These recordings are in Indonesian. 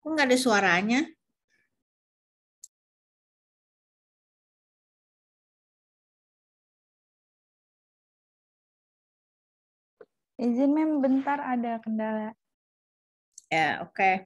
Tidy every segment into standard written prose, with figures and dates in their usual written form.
Kok nggak ada suaranya? Izin Mem, bentar ada kendala. Ya, oke.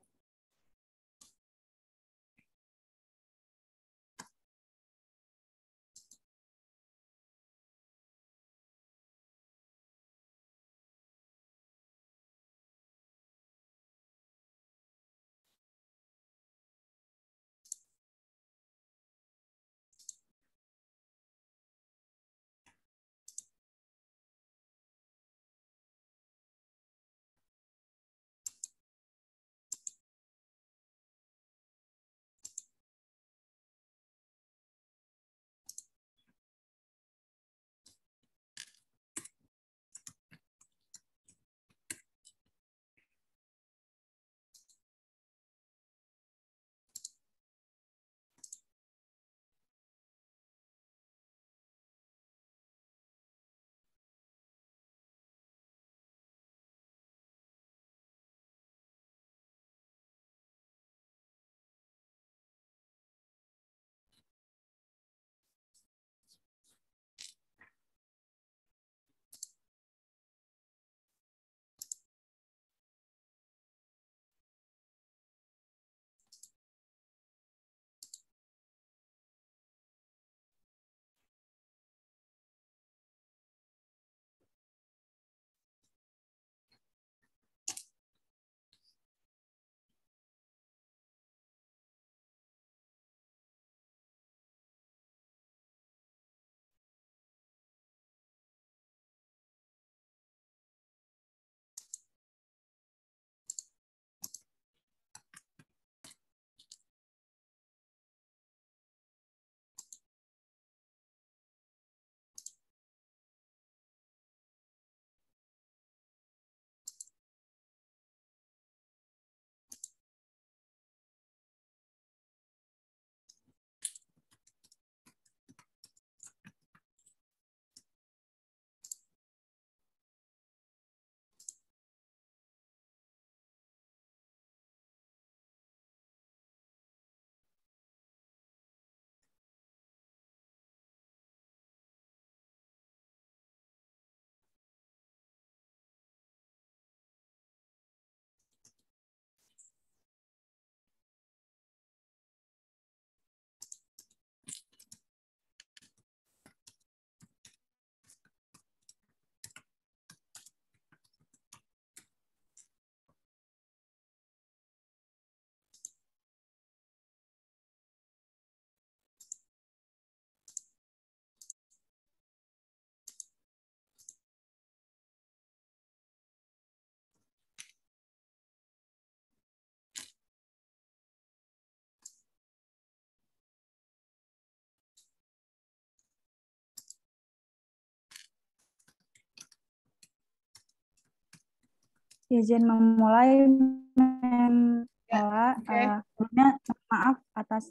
Izin memulai Mem Ola. Oke. Sebelumnya maaf atas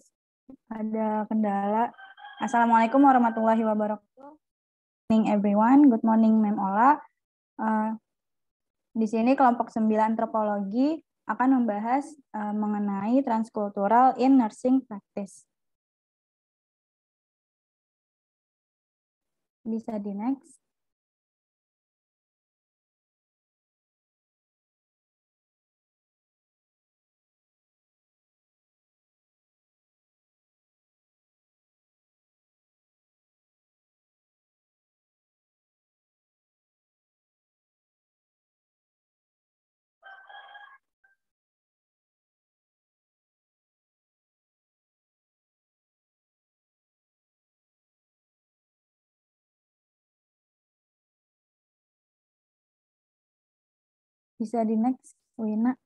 ada kendala. Assalamualaikum warahmatullahi wabarakatuh. Good morning everyone. Good morning Mem Ola. Di sini kelompok 9 antropologi akan membahas mengenai transkultural in nursing practice. Bisa di next. Bisa di next, Wina.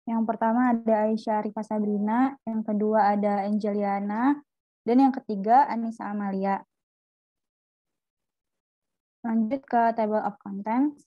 Yang pertama ada Aisyah Arifah Sabrina, yang kedua ada Angeliana, dan yang ketiga Anissa Amalia. Lanjut ke table of contents.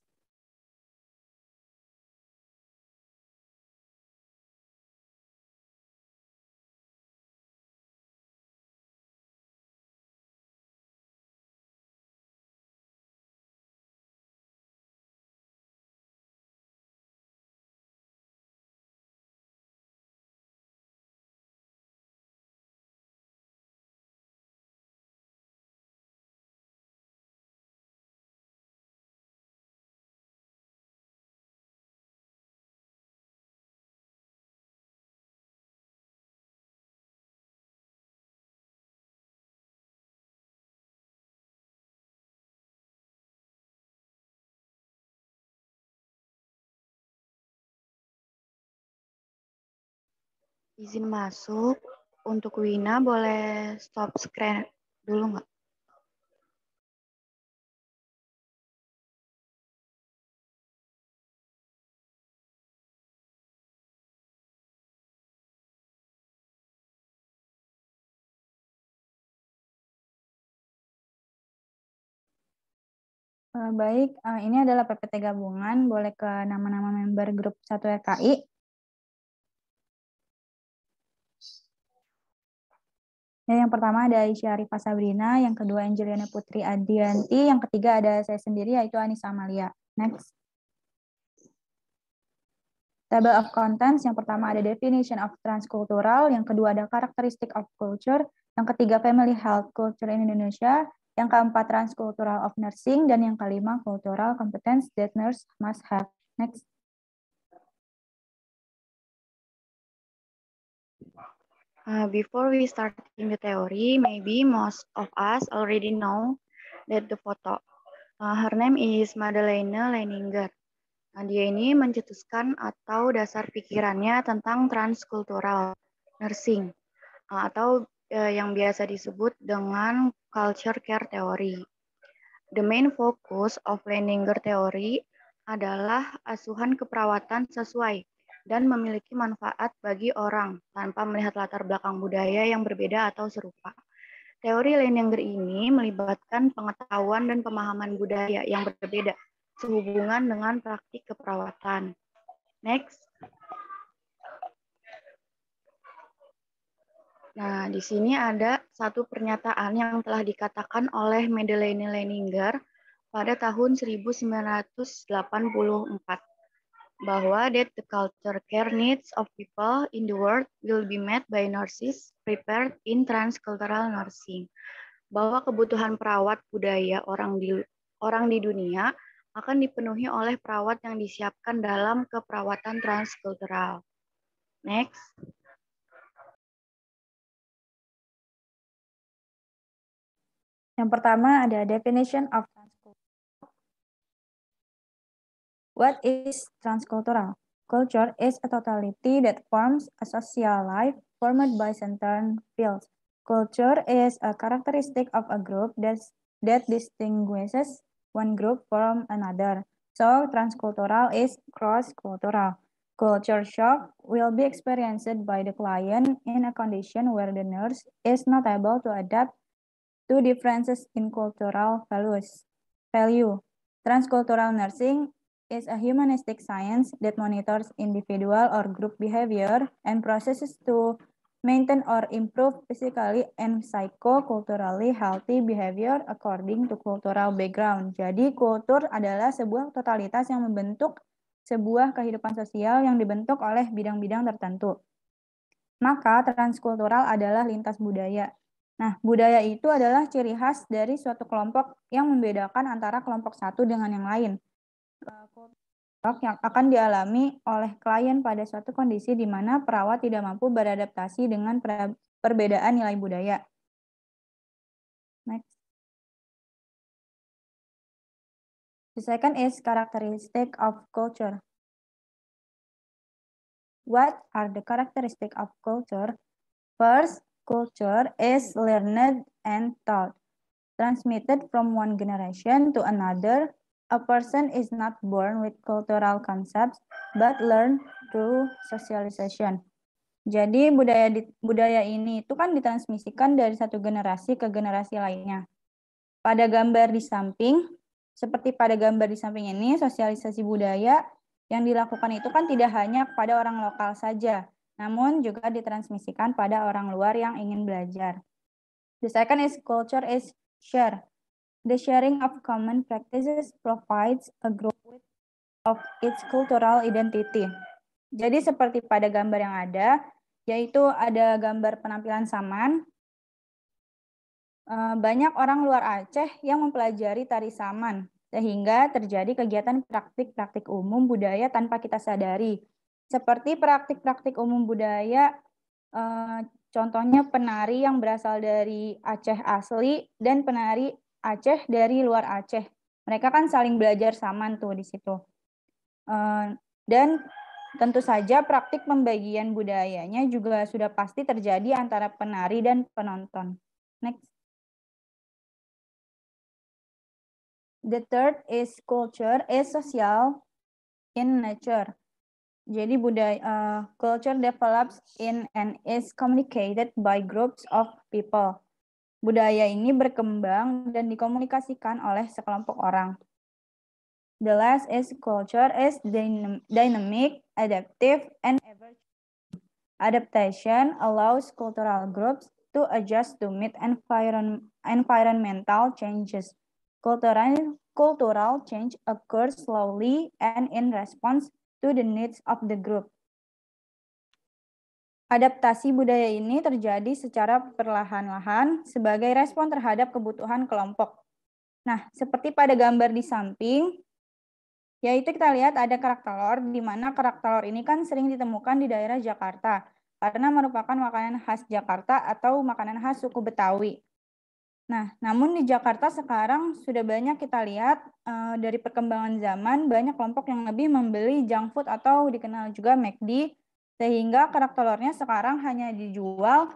Izin masuk. Untuk Wina boleh stop screen dulu nggak? Baik, ini adalah PPT gabungan, boleh ke nama-nama member grup 1 RKI. Ya, yang pertama ada Aisyah Arifah Sabrina, yang kedua Angeliana Putri Adianti, yang ketiga ada saya sendiri yaitu Anissa Amalia. Next. Table of contents, yang pertama ada definition of transcultural, yang kedua ada characteristic of culture, yang ketiga family health culture in Indonesia, yang keempat transcultural of nursing, dan yang kelima cultural competence that nurse must have. Next. Before we start in the theory, maybe most of us already know that the photo. Her name is Madeleine Leininger. Dia ini mencetuskan atau dasar pikirannya tentang transkultural nursing atau yang biasa disebut dengan culture care theory. The main focus of Leininger theory adalah asuhan keperawatan sesuai dan memiliki manfaat bagi orang tanpa melihat latar belakang budaya yang berbeda atau serupa. Teori Leininger ini melibatkan pengetahuan dan pemahaman budaya yang berbeda sehubungan dengan praktik keperawatan. Next. Nah, di sini ada satu pernyataan yang telah dikatakan oleh Madeleine Leininger pada tahun 1984. Bahwa that the culture care needs of people in the world will be met by nurses prepared in transcultural nursing. Bahwa kebutuhan perawat budaya orang di dunia akan dipenuhi oleh perawat yang disiapkan dalam keperawatan transkultural. Next. Yang pertama ada definition of transcultural. What is transcultural? Culture is a totality that forms a social life formed by certain fields. Culture is a characteristic of a group that distinguishes one group from another. So, transcultural is cross-cultural. Culture shock will be experienced by the client in a condition where the nurse is not able to adapt to differences in cultural value. Transcultural nursing is a humanistic science that monitors individual or group behavior and processes to maintain or improve physically and psychoculturally healthy behavior according to cultural background. Jadi kultur adalah sebuah totalitas yang membentuk sebuah kehidupan sosial yang dibentuk oleh bidang-bidang tertentu. Maka transkultural adalah lintas budaya. Nah, budaya itu adalah ciri khas dari suatu kelompok yang membedakan antara kelompok satu dengan yang lain. Yang akan dialami oleh klien pada suatu kondisi di mana perawat tidak mampu beradaptasi dengan perbedaan nilai budaya. Next. The second is characteristic of culture. What are the characteristics of culture? First, culture is learned and taught, transmitted from one generation to another A person is not born with cultural concepts, but learn through socialization. Jadi budaya ini itu kan ditransmisikan dari satu generasi ke generasi lainnya. Pada gambar di samping, seperti pada gambar di samping ini, sosialisasi budaya yang dilakukan itu kan tidak hanya kepada orang lokal saja, namun juga ditransmisikan pada orang luar yang ingin belajar. The second is culture is share. The sharing of common practices provides a group of its cultural identity. Jadi seperti pada gambar yang ada, yaitu ada gambar penampilan saman. Banyak orang luar Aceh yang mempelajari tari saman, sehingga terjadi kegiatan praktik-praktik umum budaya tanpa kita sadari. Seperti praktik-praktik umum budaya, contohnya penari yang berasal dari Aceh asli dan penari Aceh dari luar Aceh. Mereka kan saling belajar saman tuh di situ. Dan tentu saja praktik pembagian budayanya juga sudah pasti terjadi antara penari dan penonton. Next. The third is culture is social in nature. Jadi culture develops in and is communicated by groups of people. Budaya ini berkembang dan dikomunikasikan oleh sekelompok orang. The last is culture is dynamic, adaptive, and ever-changing. Adaptation allows cultural groups to adjust to meet environmental changes. Cultural change occurs slowly and in response to the needs of the group. Adaptasi budaya ini terjadi secara perlahan-lahan sebagai respon terhadap kebutuhan kelompok. Nah, seperti pada gambar di samping, yaitu kita lihat ada kerak telur, di mana kerak telur ini kan sering ditemukan di daerah Jakarta, karena merupakan makanan khas Jakarta atau makanan khas suku Betawi. Nah, namun di Jakarta sekarang sudah banyak kita lihat dari perkembangan zaman, banyak kelompok yang lebih membeli junk food atau dikenal juga McD, sehingga kerak telurnya sekarang hanya dijual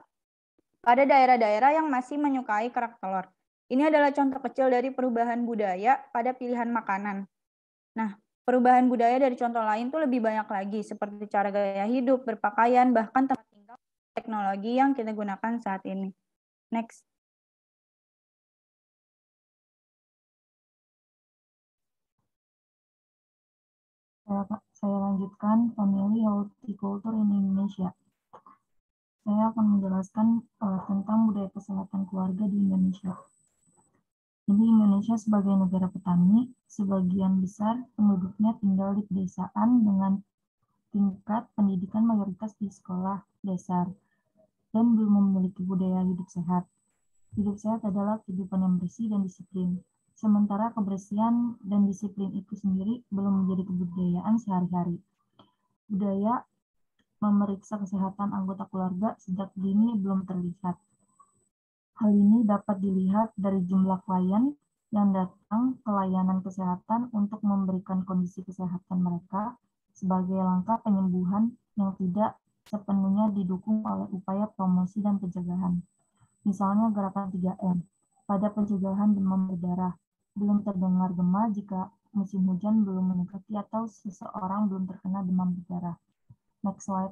pada daerah-daerah yang masih menyukai kerak telur. Ini adalah contoh kecil dari perubahan budaya pada pilihan makanan. Nah, perubahan budaya dari contoh lain tuh lebih banyak lagi, seperti cara gaya hidup, berpakaian, bahkan tempat tinggal, teknologi yang kita gunakan saat ini. Next. Saya lanjutkan family horticulture in Indonesia. Saya akan menjelaskan tentang budaya kesehatan keluarga di Indonesia. Jadi Indonesia sebagai negara petani, sebagian besar penduduknya tinggal di pedesaan dengan tingkat pendidikan mayoritas di sekolah dasar dan belum memiliki budaya hidup sehat. Hidup sehat adalah kehidupan yang bersih dan disiplin. Sementara kebersihan dan disiplin itu sendiri belum menjadi kebudayaan sehari-hari. Budaya memeriksa kesehatan anggota keluarga sejak dini belum terlihat. Hal ini dapat dilihat dari jumlah klien yang datang ke layanan kesehatan untuk memberikan kondisi kesehatan mereka sebagai langkah penyembuhan yang tidak sepenuhnya didukung oleh upaya promosi dan pencegahan. Misalnya gerakan 3M, pada pencegahan demam berdarah, belum terdengar gema jika musim hujan belum mendekati atau seseorang belum terkena demam berdarah. Next slide.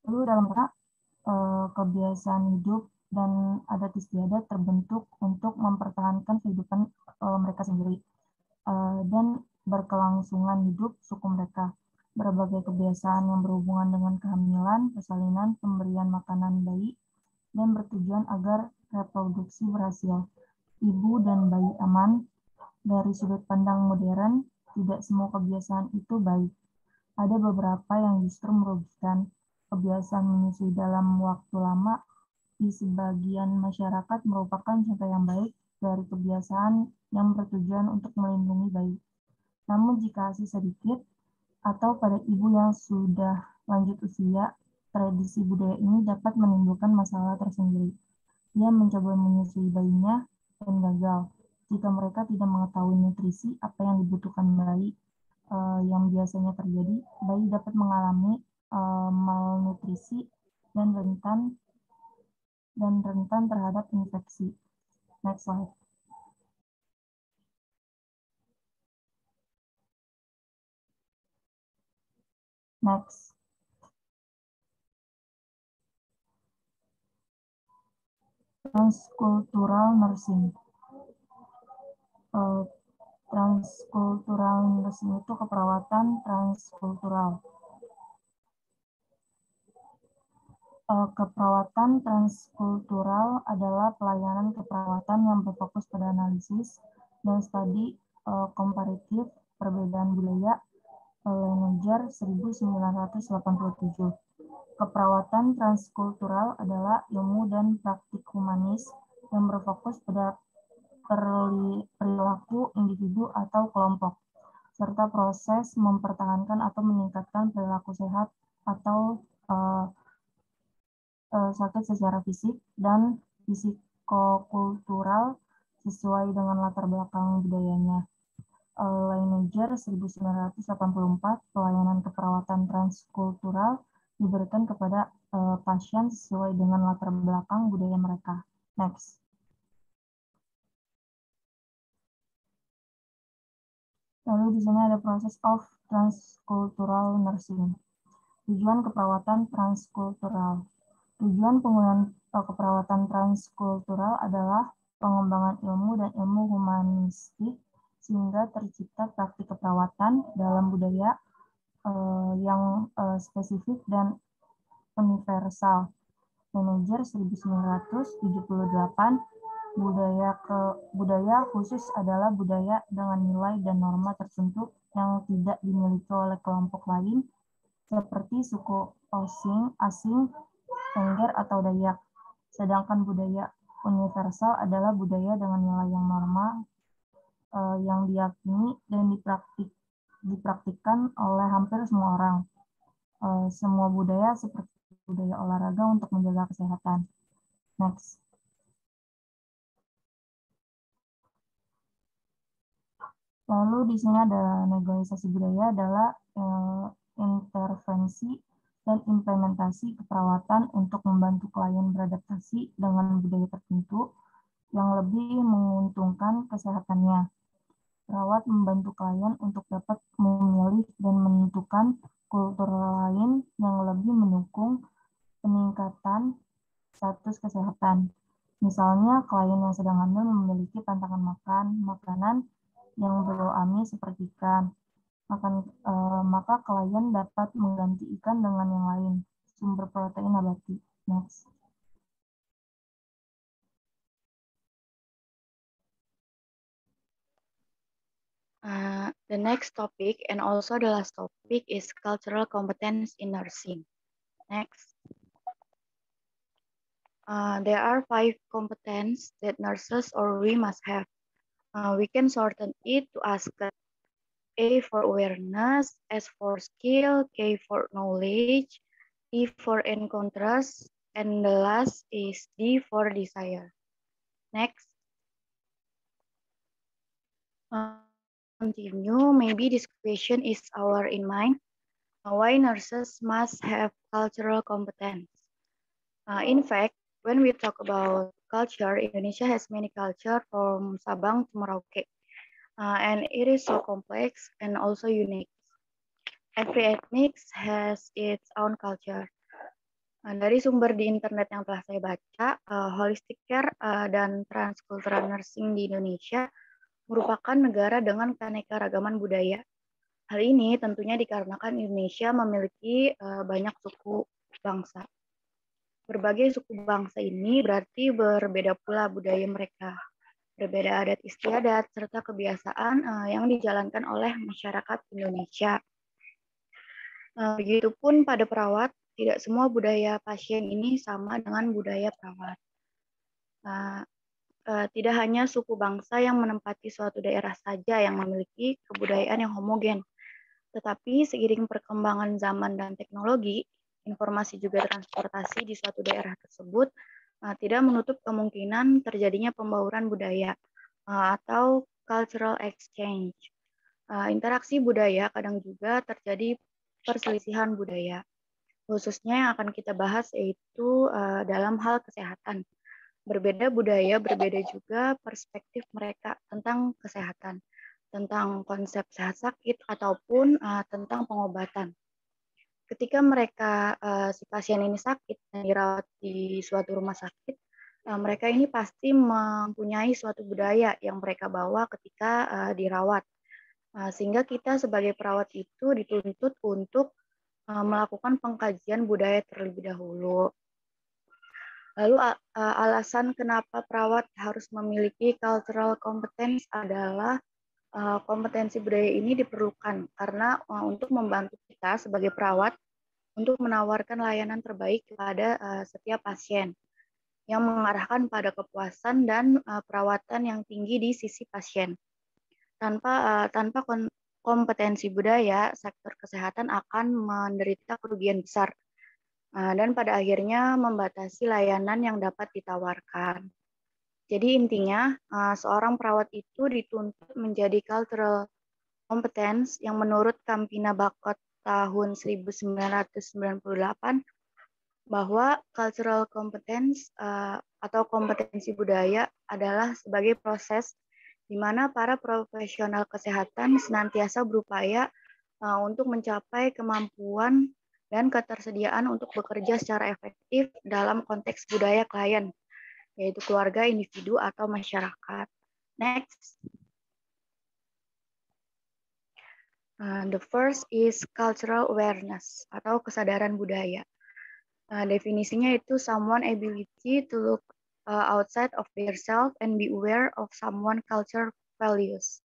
Lalu dalam rangka kebiasaan hidup dan adat istiadat terbentuk untuk mempertahankan kehidupan mereka sendiri dan berkelangsungan hidup suku mereka. Berbagai kebiasaan yang berhubungan dengan kehamilan, persalinan, pemberian makanan bayi, dan bertujuan agar reproduksi berhasil. Ibu dan bayi aman. Dari sudut pandang modern, tidak semua kebiasaan itu baik. Ada beberapa yang justru merugikan. Kebiasaan menyusui dalam waktu lama di sebagian masyarakat merupakan contoh yang baik dari kebiasaan yang bertujuan untuk melindungi bayi. Namun jika ASI sedikit, atau pada ibu yang sudah lanjut usia, tradisi budaya ini dapat menimbulkan masalah tersendiri. Dia mencoba menyusui bayinya dan gagal. Jika mereka tidak mengetahui nutrisi apa yang dibutuhkan bayi, yang biasanya terjadi, bayi dapat mengalami malnutrisi dan rentan dan rentan terhadap infeksi. Next slide. Next. Transcultural nursing. Transcultural nursing itu keperawatan transkultural. Keperawatan transkultural adalah pelayanan keperawatan yang berfokus pada analisis dan studi komparatif perbedaan budaya. Leininger 1987. Keperawatan transkultural adalah ilmu dan praktik humanis yang berfokus pada perilaku individu atau kelompok, serta proses mempertahankan atau meningkatkan perilaku sehat atau sakit secara fisik dan fisikokultural sesuai dengan latar belakang budayanya. Leininger 1984, pelayanan keperawatan transkultural diberikan kepada pasien sesuai dengan latar belakang budaya mereka. Next. Lalu di sini ada proses of transcultural nursing. Tujuan keperawatan transkultural. Tujuan penggunaan keperawatan transkultural adalah pengembangan ilmu dan ilmu humanistik sehingga tercipta praktik keperawatan dalam budaya yang spesifik dan universal. Leininger 1978, budaya khusus adalah budaya dengan nilai dan norma tertentu yang tidak dimiliki oleh kelompok lain seperti suku asing, Tengger atau Dayak. Sedangkan budaya universal adalah budaya dengan nilai yang norma yang diyakini dan dipraktikkan oleh hampir semua orang. Semua budaya seperti budaya olahraga untuk menjaga kesehatan. Next. Lalu di sini ada negosiasi budaya adalah intervensi dan implementasi keperawatan untuk membantu klien beradaptasi dengan budaya tertentu yang lebih menguntungkan kesehatannya. Perawat membantu klien untuk dapat memilih dan menentukan kultur lain yang lebih mendukung peningkatan status kesehatan. Misalnya, klien yang sedang hamil memiliki pantangan makanan yang beroami seperti ikan. Maka klien dapat mengganti ikan dengan yang lain, sumber protein nabati. Next. The next topic and also the last topic is cultural competence in nursing. Next. There are 5 competence that nurses or we must have. We can shorten it to ask A for awareness, S for skill, K for knowledge, E for encounters, and the last is D for desire. Next. Continue, maybe this question is our in mind. Why nurses must have cultural competence? In fact, when we talk about culture, Indonesia has many culture from Sabang to Merauke. And it is so complex and also unique. Every ethnic has its own culture. Dari sumber di internet yang telah saya baca, holistic care dan transcultural nursing di Indonesia merupakan negara dengan keanekaragaman budaya. Hal ini tentunya dikarenakan Indonesia memiliki banyak suku bangsa. Berbagai suku bangsa ini berarti berbeda pula budaya mereka. Berbeda adat istiadat, serta kebiasaan yang dijalankan oleh masyarakat Indonesia. Begitupun pada perawat, tidak semua budaya pasien ini sama dengan budaya perawat. Tidak hanya suku bangsa yang menempati suatu daerah saja yang memiliki kebudayaan yang homogen, tetapi seiring perkembangan zaman dan teknologi, informasi juga transportasi di suatu daerah tersebut tidak menutup kemungkinan terjadinya pembauran budaya atau cultural exchange. Interaksi budaya kadang juga terjadi perselisihan budaya. khususnya yang akan kita bahas yaitu dalam hal kesehatan. Berbeda budaya, berbeda juga perspektif mereka tentang kesehatan, tentang konsep sehat sakit ataupun tentang pengobatan. Ketika mereka si pasien ini sakit dan dirawat di suatu rumah sakit, mereka ini pasti mempunyai suatu budaya yang mereka bawa ketika dirawat. Sehingga kita sebagai perawat itu dituntut untuk melakukan pengkajian budaya terlebih dahulu. Lalu alasan kenapa perawat harus memiliki cultural competence adalah kompetensi budaya ini diperlukan karena untuk membantu kita sebagai perawat untuk menawarkan layanan terbaik kepada setiap pasien yang mengarahkan pada kepuasan dan perawatan yang tinggi di sisi pasien. Tanpa kompetensi budaya, sektor kesehatan akan menderita kerugian besar dan pada akhirnya membatasi layanan yang dapat ditawarkan. Jadi intinya, seorang perawat itu dituntut menjadi cultural competence yang menurut Campina Bakot tahun 1998 bahwa cultural competence atau kompetensi budaya adalah sebagai proses di mana para profesional kesehatan senantiasa berupaya untuk mencapai kemampuan dan ketersediaan untuk bekerja secara efektif dalam konteks budaya klien, yaitu keluarga, individu, atau masyarakat. Next. The first is cultural awareness atau kesadaran budaya. Definisinya itu someone ability to look outside of their self and be aware of someone culture values,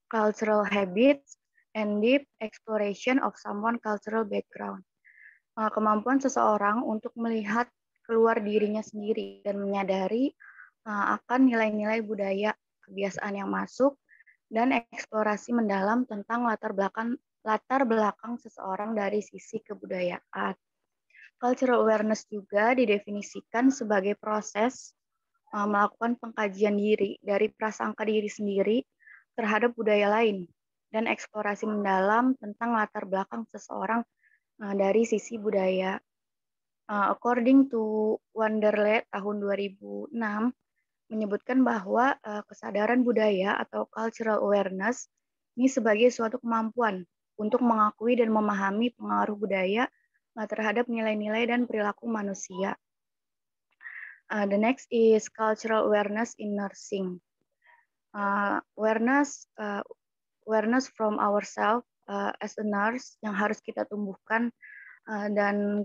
cultural habits, and deep exploration of someone cultural background. Kemampuan seseorang untuk melihat keluar dirinya sendiri dan menyadari akan nilai-nilai budaya, kebiasaan yang masuk, dan eksplorasi mendalam tentang latar belakang seseorang dari sisi kebudayaan. Cultural awareness juga didefinisikan sebagai proses melakukan pengkajian diri dari prasangka diri sendiri terhadap budaya lain dan eksplorasi mendalam tentang latar belakang seseorang dari sisi budaya. According to Wanderley tahun 2006 menyebutkan bahwa kesadaran budaya atau cultural awareness ini sebagai suatu kemampuan untuk mengakui dan memahami pengaruh budaya terhadap nilai-nilai dan perilaku manusia. The next is cultural awareness in nursing. Awareness from ourselves as a nurse yang harus kita tumbuhkan dan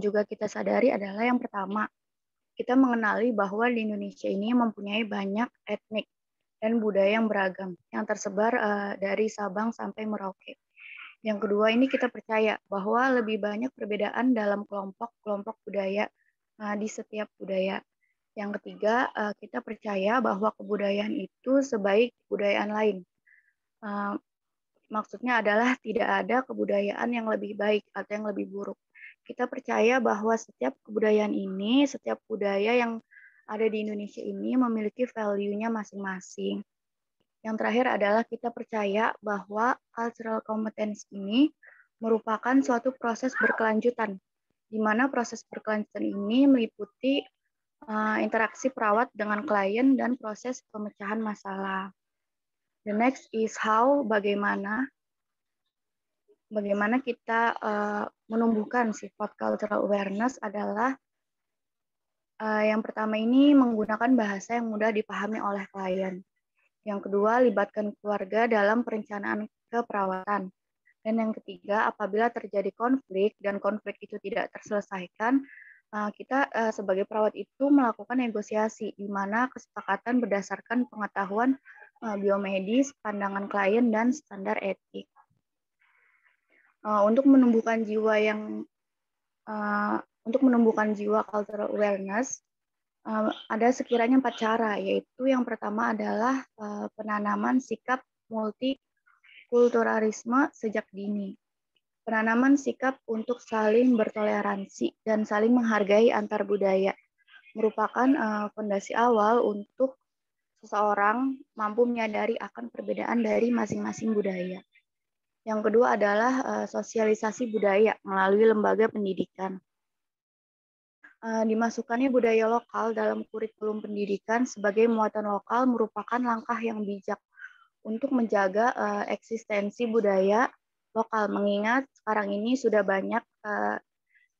juga kita sadari adalah yang pertama, kita mengenali bahwa di Indonesia ini mempunyai banyak etnik dan budaya yang beragam yang tersebar dari Sabang sampai Merauke. Yang kedua ini kita percaya bahwa lebih banyak perbedaan dalam kelompok budaya di setiap budaya. Yang ketiga, kita percaya bahwa kebudayaan itu sebaik kebudayaan lain. Maksudnya adalah tidak ada kebudayaan yang lebih baik atau yang lebih buruk. Kita percaya bahwa setiap kebudayaan ini, setiap budaya yang ada di Indonesia ini memiliki value-nya masing-masing. Yang terakhir adalah kita percaya bahwa cultural competence ini merupakan suatu proses berkelanjutan, di mana proses berkelanjutan ini meliputi interaksi perawat dengan klien dan proses pemecahan masalah. The next is how, bagaimana kita menumbuhkan sifat cultural awareness adalah yang pertama ini menggunakan bahasa yang mudah dipahami oleh klien. Yang kedua, libatkan keluarga dalam perencanaan keperawatan. Dan yang ketiga, apabila terjadi konflik dan konflik itu tidak terselesaikan, kita sebagai perawat itu melakukan negosiasi di mana kesepakatan berdasarkan pengetahuan biomedis, pandangan klien, dan standar etik. Untuk menumbuhkan jiwa cultural awareness, ada sekiranya 4 cara, yaitu yang pertama adalah penanaman sikap multikulturalisme sejak dini. Penanaman sikap untuk saling bertoleransi dan saling menghargai antar budaya merupakan fondasi awal untuk seseorang mampu menyadari akan perbedaan dari masing-masing budaya. Yang kedua adalah sosialisasi budaya melalui lembaga pendidikan. Dimasukkannya budaya lokal dalam kurikulum pendidikan sebagai muatan lokal merupakan langkah yang bijak untuk menjaga eksistensi budaya lokal, mengingat sekarang ini sudah banyak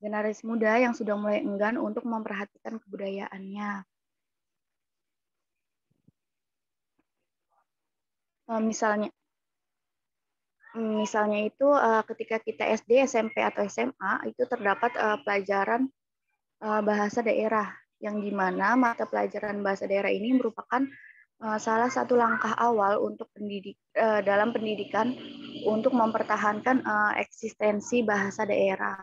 generasi muda yang sudah mulai enggan untuk memperhatikan kebudayaannya. Misalnya itu ketika kita SD, SMP, atau SMA itu terdapat pelajaran bahasa daerah, yang dimana mata pelajaran bahasa daerah ini merupakan salah satu langkah awal untuk dalam pendidikan untuk mempertahankan eksistensi bahasa daerah.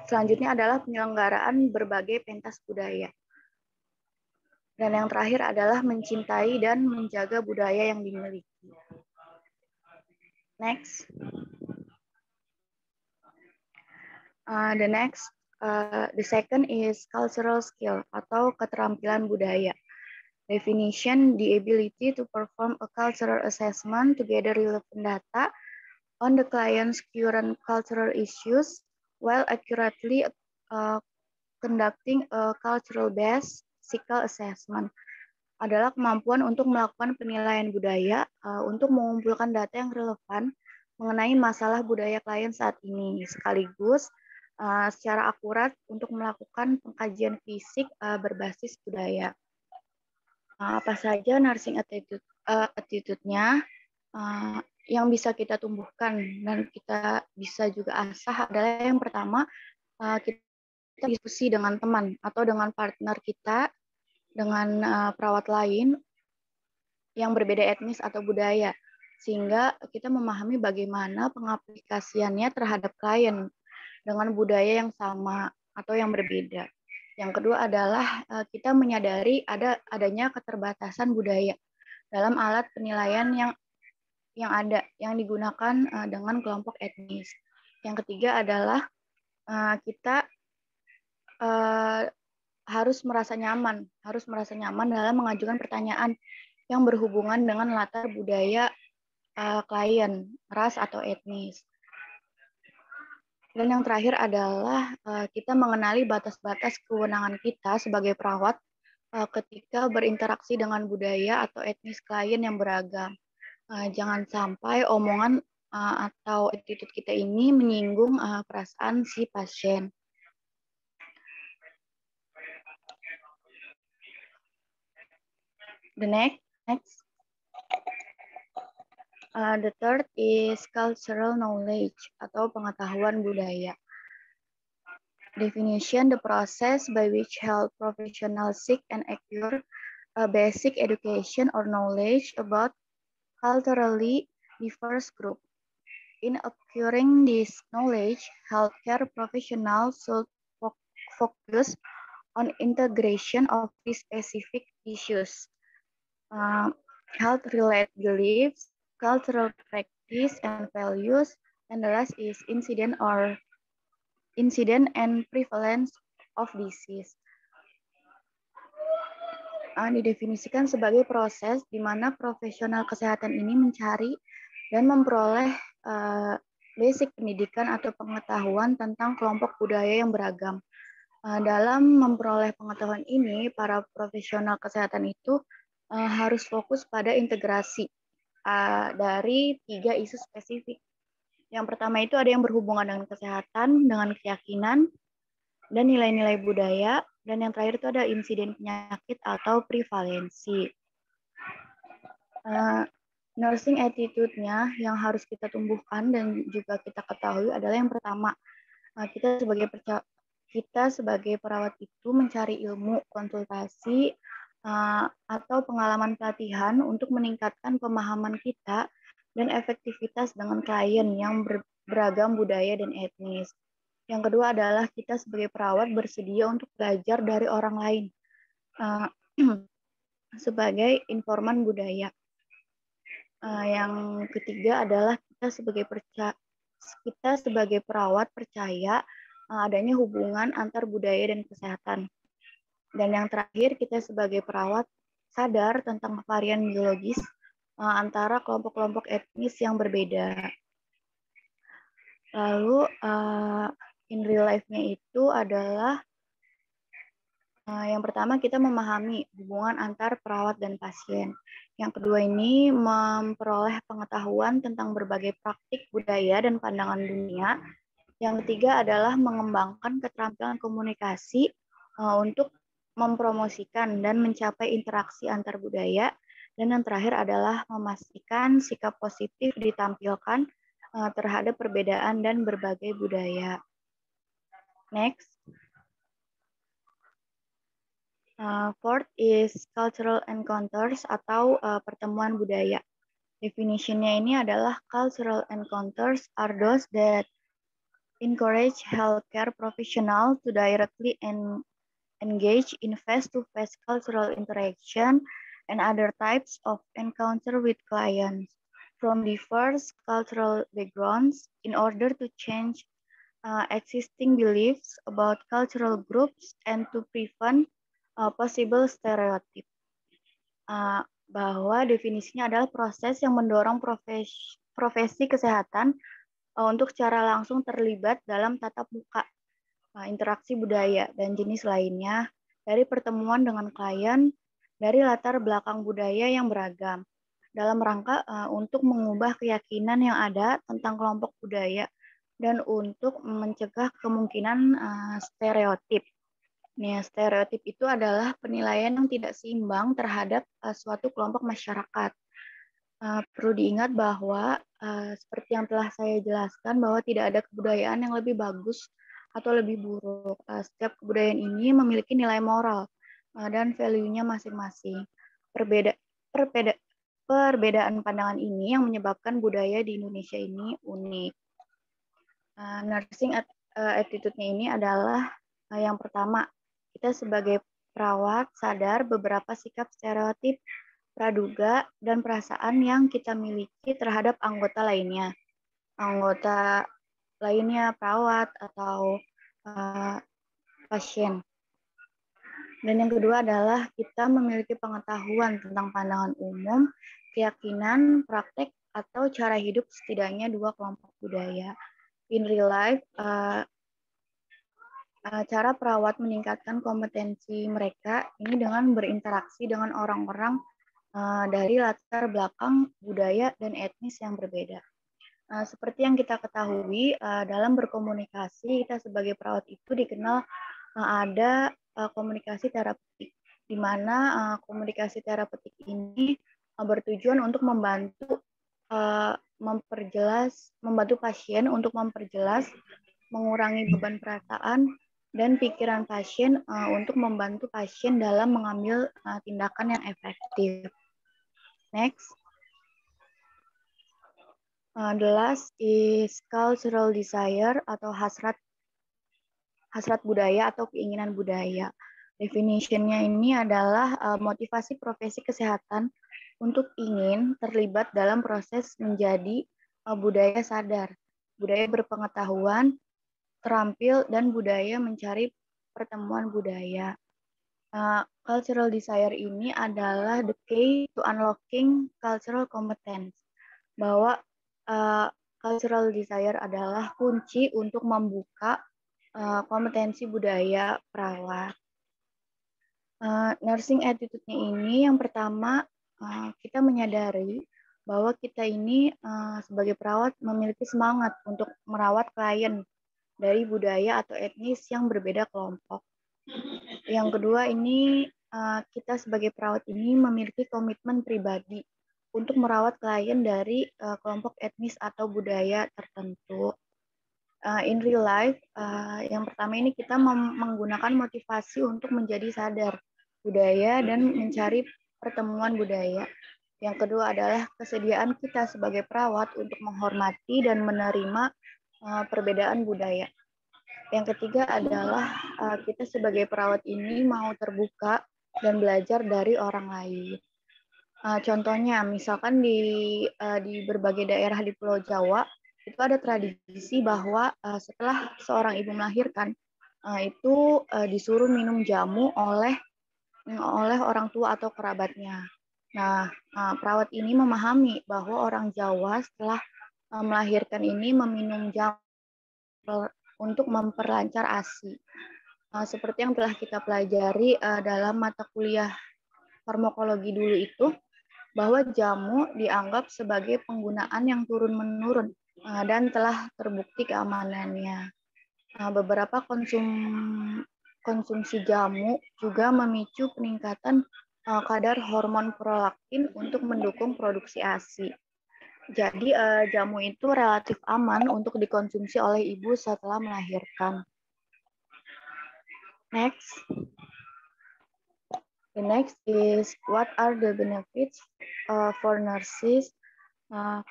Selanjutnya adalah penyelenggaraan berbagai pentas budaya. Dan yang terakhir adalah mencintai dan menjaga budaya yang dimiliki. Next. The second is cultural skill atau keterampilan budaya. Definition: the ability to perform a cultural assessment to gather relevant data on the client's current cultural issues while accurately conducting a cultural-based psychological assessment. Adalah kemampuan untuk melakukan penilaian budaya untuk mengumpulkan data yang relevan mengenai masalah budaya klien saat ini, sekaligus secara akurat untuk melakukan pengkajian fisik berbasis budaya. Apa saja nursing attitude-nya yang bisa kita tumbuhkan dan kita bisa juga asah adalah yang pertama, kita diskusi dengan teman atau dengan partner kita, dengan perawat lain yang berbeda etnis atau budaya, sehingga kita memahami bagaimana pengaplikasiannya terhadap klien dengan budaya yang sama atau yang berbeda. Yang kedua adalah kita menyadari adanya keterbatasan budaya dalam alat penilaian yang digunakan dengan kelompok etnis. Yang ketiga adalah kita harus merasa nyaman dalam mengajukan pertanyaan yang berhubungan dengan latar budaya klien, ras atau etnis. Dan yang terakhir adalah kita mengenali batas-batas kewenangan kita sebagai perawat ketika berinteraksi dengan budaya atau etnis klien yang beragam. Jangan sampai omongan atau attitude kita ini menyinggung perasaan si pasien. The next. The third is cultural knowledge atau pengetahuan budaya. Definition: the process by which health professionals seek and acquire a basic education or knowledge about culturally diverse group. In acquiring this knowledge, healthcare professionals should focus on integration of these specific issues. Health-related beliefs, cultural practice and values, and the last is incident and prevalence of disease. Didefinisikan sebagai proses di mana profesional kesehatan ini mencari dan memperoleh basic pendidikan atau pengetahuan tentang kelompok budaya yang beragam. Dalam memperoleh pengetahuan ini, para profesional kesehatan itu harus fokus pada integrasi dari 3 isu spesifik. Yang pertama itu ada yang berhubungan dengan kesehatan, dengan keyakinan, dan nilai-nilai budaya. Dan yang terakhir itu ada insiden penyakit atau prevalensi. Nursing attitude-nya yang harus kita tumbuhkan dan juga kita ketahui adalah yang pertama, kita sebagai perawat itu mencari ilmu, konsultasi, atau pengalaman pelatihan untuk meningkatkan pemahaman kita dan efektivitas dengan klien yang beragam budaya dan etnis. Yang kedua adalah kita sebagai perawat bersedia untuk belajar dari orang lain sebagai informan budaya. Yang ketiga adalah kita sebagai perawat percaya adanya hubungan antar budaya dan kesehatan. Dan yang terakhir, kita sebagai perawat sadar tentang varian biologis antara kelompok-kelompok etnis yang berbeda. Lalu in real life-nya itu adalah yang pertama kita memahami hubungan antar perawat dan pasien. Yang kedua ini memperoleh pengetahuan tentang berbagai praktik budaya dan pandangan dunia. Yang ketiga adalah mengembangkan keterampilan komunikasi untuk mempromosikan dan mencapai interaksi antar budaya. Dan yang terakhir adalah memastikan sikap positif ditampilkan terhadap perbedaan dan berbagai budaya. Next. Fourth is cultural encounters atau pertemuan budaya. Definitionnya ini adalah cultural encounters are those that encourage healthcare professionals to directly engage in face-to-face cultural interaction and other types of encounter with clients from diverse cultural backgrounds in order to change existing beliefs about cultural groups and to prevent possible stereotype. Bahwa definisinya adalah proses yang mendorong profesi kesehatan untuk secara langsung terlibat dalam tatap muka, interaksi budaya, dan jenis lainnya dari pertemuan dengan klien dari latar belakang budaya yang beragam dalam rangka untuk mengubah keyakinan yang ada tentang kelompok budaya dan untuk mencegah kemungkinan stereotip. Nih, stereotip itu adalah penilaian yang tidak seimbang terhadap suatu kelompok masyarakat. Perlu diingat bahwa seperti yang telah saya jelaskan bahwa tidak ada kebudayaan yang lebih bagus atau lebih buruk. Setiap kebudayaan ini memiliki nilai moral dan value-nya masing-masing. Perbedaan pandangan ini yang menyebabkan budaya di Indonesia ini unik. Nursing attitude-nya ini adalah yang pertama, kita sebagai perawat sadar beberapa sikap stereotip, praduga, dan perasaan yang kita miliki terhadap anggota lainnya. Anggota lainnya, perawat, atau pasien. Dan yang kedua adalah kita memiliki pengetahuan tentang pandangan umum, keyakinan, praktek, atau cara hidup setidaknya dua kelompok budaya. In real life, cara perawat meningkatkan kompetensi mereka ini dengan berinteraksi dengan orang-orang dari latar belakang budaya dan etnis yang berbeda. Seperti yang kita ketahui, dalam berkomunikasi, kita sebagai perawat itu dikenal ada komunikasi terapeutik, di mana komunikasi terapeutik ini bertujuan untuk membantu membantu pasien untuk memperjelas, mengurangi beban perasaan dan pikiran pasien untuk membantu pasien dalam mengambil tindakan yang efektif. Next. The last is cultural desire atau hasrat budaya atau keinginan budaya. Definitionnya ini adalah motivasi profesi kesehatan untuk ingin terlibat dalam proses menjadi budaya sadar, budaya berpengetahuan, terampil, dan budaya mencari pertemuan budaya. Cultural desire ini adalah the key to unlocking cultural competence. Bahwa cultural desire adalah kunci untuk membuka kompetensi budaya perawat. Nursing attitude-nya ini yang pertama kita menyadari bahwa kita ini sebagai perawat memiliki semangat untuk merawat klien dari budaya atau etnis yang berbeda kelompok. Yang kedua ini kita sebagai perawat ini memiliki komitmen pribadi untuk merawat klien dari kelompok etnis atau budaya tertentu. In real life, yang pertama ini kita menggunakan motivasi untuk menjadi sadar budaya dan mencari pertemuan budaya. Yang kedua adalah kesediaan kita sebagai perawat untuk menghormati dan menerima perbedaan budaya. Yang ketiga adalah kita sebagai perawat ini mau terbuka dan belajar dari orang lain. Contohnya, misalkan di berbagai daerah di Pulau Jawa, itu ada tradisi bahwa setelah seorang ibu melahirkan, itu disuruh minum jamu oleh orang tua atau kerabatnya. Nah, perawat ini memahami bahwa orang Jawa setelah melahirkan ini meminum jamu untuk memperlancar ASI. Seperti yang telah kita pelajari dalam mata kuliah farmakologi dulu itu, bahwa jamu dianggap sebagai penggunaan yang turun-menurun dan telah terbukti keamanannya. Beberapa konsumsi jamu juga memicu peningkatan kadar hormon prolaktin untuk mendukung produksi ASI. Jadi jamu itu relatif aman untuk dikonsumsi oleh ibu setelah melahirkan. Next. The next is what are the benefits for nurses?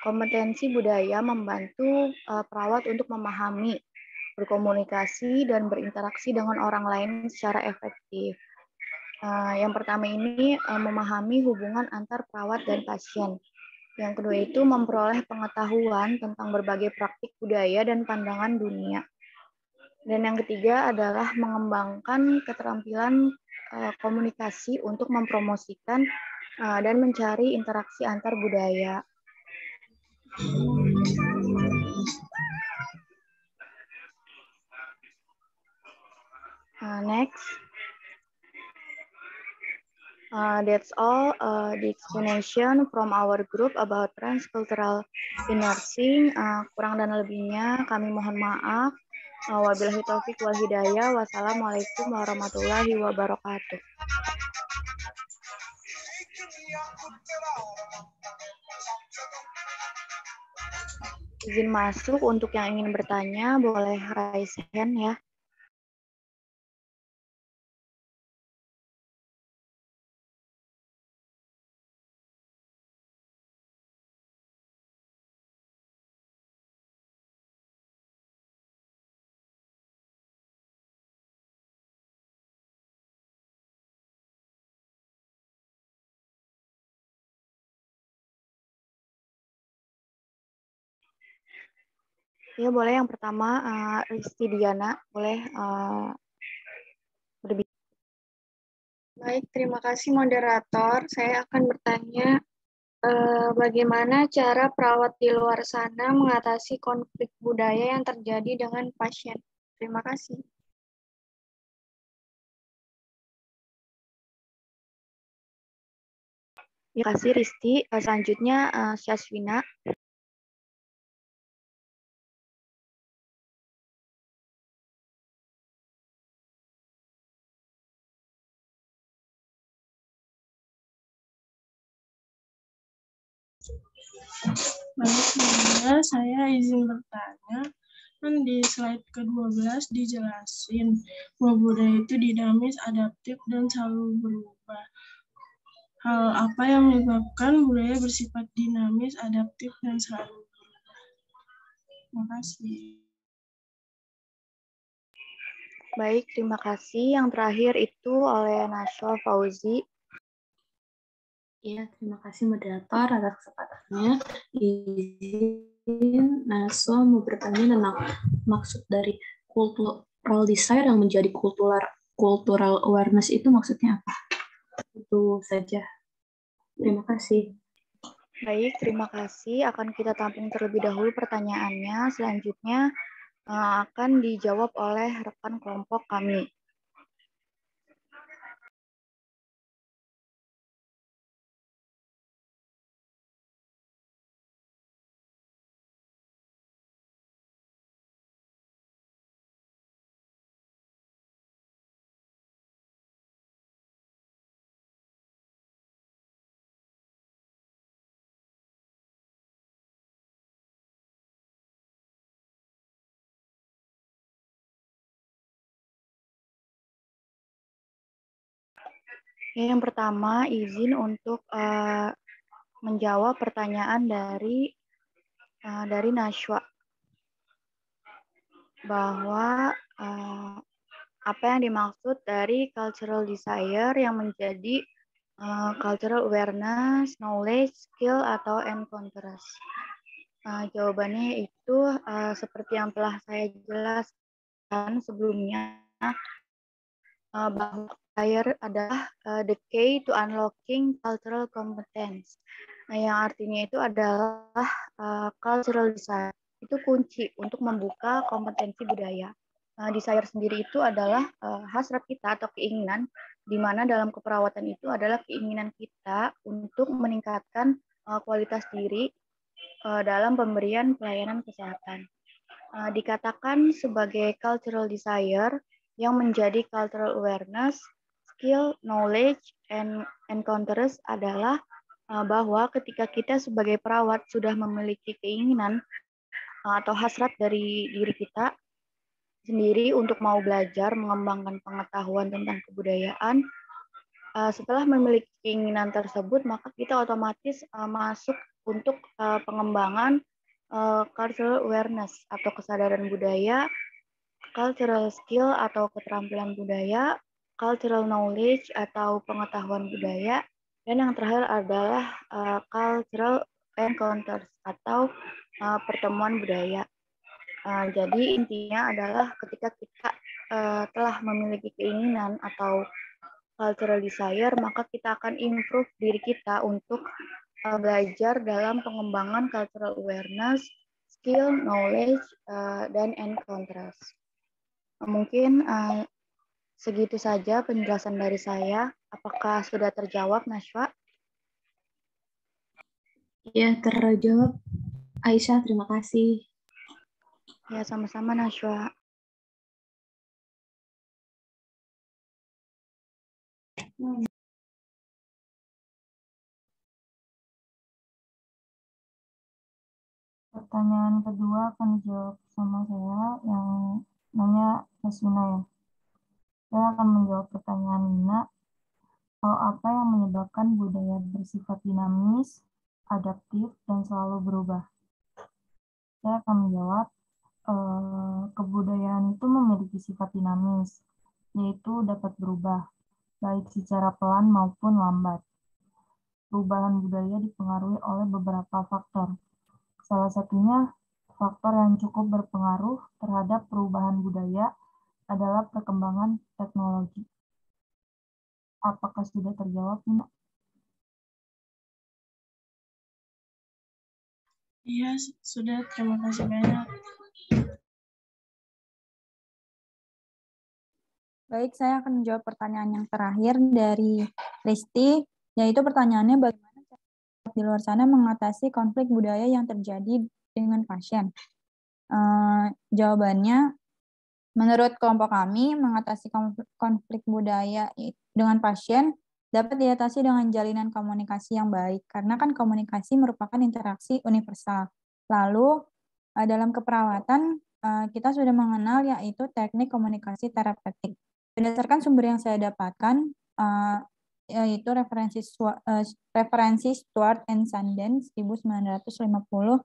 Kompetensi budaya membantu perawat untuk memahami, berkomunikasi, dan berinteraksi dengan orang lain secara efektif. Yang pertama ini memahami hubungan antar perawat dan pasien. Yang kedua itu memperoleh pengetahuan tentang berbagai praktik budaya dan pandangan dunia. Dan yang ketiga adalah mengembangkan keterampilan komunikasi untuk mempromosikan dan mencari interaksi antar budaya. Next. That's all the explanation from our group about transcultural in nursing. Kurang dan lebihnya kami mohon maaf. Wabillahi taufiq wal hidayah. Wassalamualaikum warahmatullahi wabarakatuh. Izin masuk untuk yang ingin bertanya, boleh raise hand ya. Ya, boleh yang pertama, Risti Diana, boleh berbicara. Baik, terima kasih moderator. Saya akan bertanya, bagaimana cara perawat di luar sana mengatasi konflik budaya yang terjadi dengan pasien? Terima kasih. Terima kasih Risti. Selanjutnya Syaswina. Baik, sebelumnya saya izin bertanya. Kan di slide ke-12 dijelasin bahwa budaya itu dinamis, adaptif, dan selalu berubah. Hal apa yang menyebabkan budaya bersifat dinamis, adaptif, dan selalu berubah? Terima kasih. Baik, terima kasih. Yang terakhir itu oleh Nashwa Fauzi. Ya, terima kasih moderator atas kesempatannya. Izin Nashwa mau bertanya tentang maksud dari cultural desire yang menjadi cultural awareness itu maksudnya apa? Itu saja. Terima kasih. Baik, terima kasih. Akan kita tampung terlebih dahulu pertanyaannya. Selanjutnya akan dijawab oleh rekan kelompok kami. Yang pertama, izin untuk menjawab pertanyaan dari Nashwa, bahwa apa yang dimaksud dari cultural desire yang menjadi cultural awareness, knowledge, skill, atau encounters. Jawabannya itu seperti yang telah saya jelaskan sebelumnya, bahwa desire adalah the key to unlocking cultural competence. Nah, yang artinya itu adalah cultural desire. Itu kunci untuk membuka kompetensi budaya. Desire sendiri itu adalah hasrat kita atau keinginan, di mana dalam keperawatan itu adalah keinginan kita untuk meningkatkan kualitas diri dalam pemberian pelayanan kesehatan. Dikatakan sebagai cultural desire yang menjadi cultural awareness, skill, knowledge, and encounters adalah bahwa ketika kita sebagai perawat sudah memiliki keinginan atau hasrat dari diri kita sendiri untuk mau belajar, mengembangkan pengetahuan tentang kebudayaan, setelah memiliki keinginan tersebut, maka kita otomatis masuk untuk pengembangan cultural awareness atau kesadaran budaya, cultural skill atau keterampilan budaya, cultural knowledge atau pengetahuan budaya, dan yang terakhir adalah cultural encounters atau pertemuan budaya. Jadi intinya adalah ketika kita telah memiliki keinginan atau cultural desire, maka kita akan improve diri kita untuk belajar dalam pengembangan cultural awareness, skill, knowledge, dan encounters. Mungkin segitu saja penjelasan dari saya. Apakah sudah terjawab, Nashwa? Ya, terjawab. Aisyah, terima kasih. Ya, sama-sama, Nashwa. Pertanyaan kedua akan dijawab sama saya yang nanya Hasuna ya. Saya akan menjawab pertanyaan Nina. Hal apa yang menyebabkan budaya bersifat dinamis, adaptif, dan selalu berubah? Saya akan menjawab, kebudayaan itu memiliki sifat dinamis, yaitu dapat berubah, baik secara pelan maupun lambat. Perubahan budaya dipengaruhi oleh beberapa faktor. Salah satunya, faktor yang cukup berpengaruh terhadap perubahan budaya adalah perkembangan teknologi. Apakah sudah terjawab, Nina? Iya, sudah. Terima kasih banyak. Baik, saya akan menjawab pertanyaan yang terakhir dari Risti, yaitu pertanyaannya bagaimana cara di luar sana mengatasi konflik budaya yang terjadi dengan pasien. Jawabannya, menurut kelompok kami, mengatasi konflik budaya dengan pasien dapat diatasi dengan jalinan komunikasi yang baik, karena kan komunikasi merupakan interaksi universal. Lalu, dalam keperawatan, kita sudah mengenal yaitu teknik komunikasi terapeutik. Berdasarkan sumber yang saya dapatkan, yaitu referensi Stuart and Sundance 1950,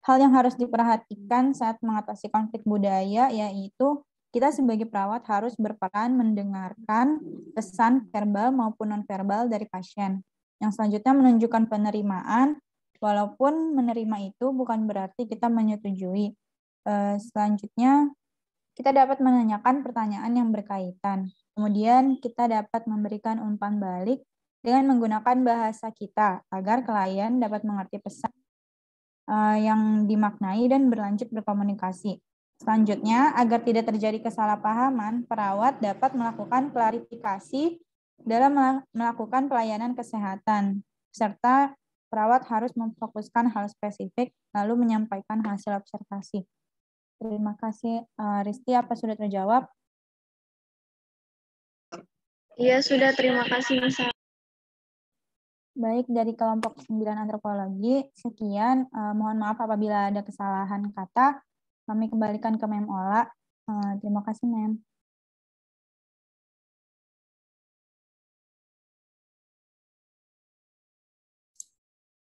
hal yang harus diperhatikan saat mengatasi konflik budaya yaitu kita sebagai perawat harus berperan mendengarkan pesan verbal maupun nonverbal dari pasien. Yang selanjutnya menunjukkan penerimaan, walaupun menerima itu bukan berarti kita menyetujui. Selanjutnya, kita dapat menanyakan pertanyaan yang berkaitan. Kemudian kita dapat memberikan umpan balik dengan menggunakan bahasa kita agar klien dapat mengerti pesan yang dimaknai dan berlanjut berkomunikasi. Selanjutnya, agar tidak terjadi kesalahpahaman, perawat dapat melakukan klarifikasi dalam melakukan pelayanan kesehatan, serta perawat harus memfokuskan hal spesifik lalu menyampaikan hasil observasi. Terima kasih, Risti. Apa sudah terjawab? Iya, sudah. Terima kasih, Mas. Baik, dari kelompok 9 antropologi, sekian. Mohon maaf apabila ada kesalahan kata. Kami kembalikan ke Mem Ola. Terima kasih, Mem.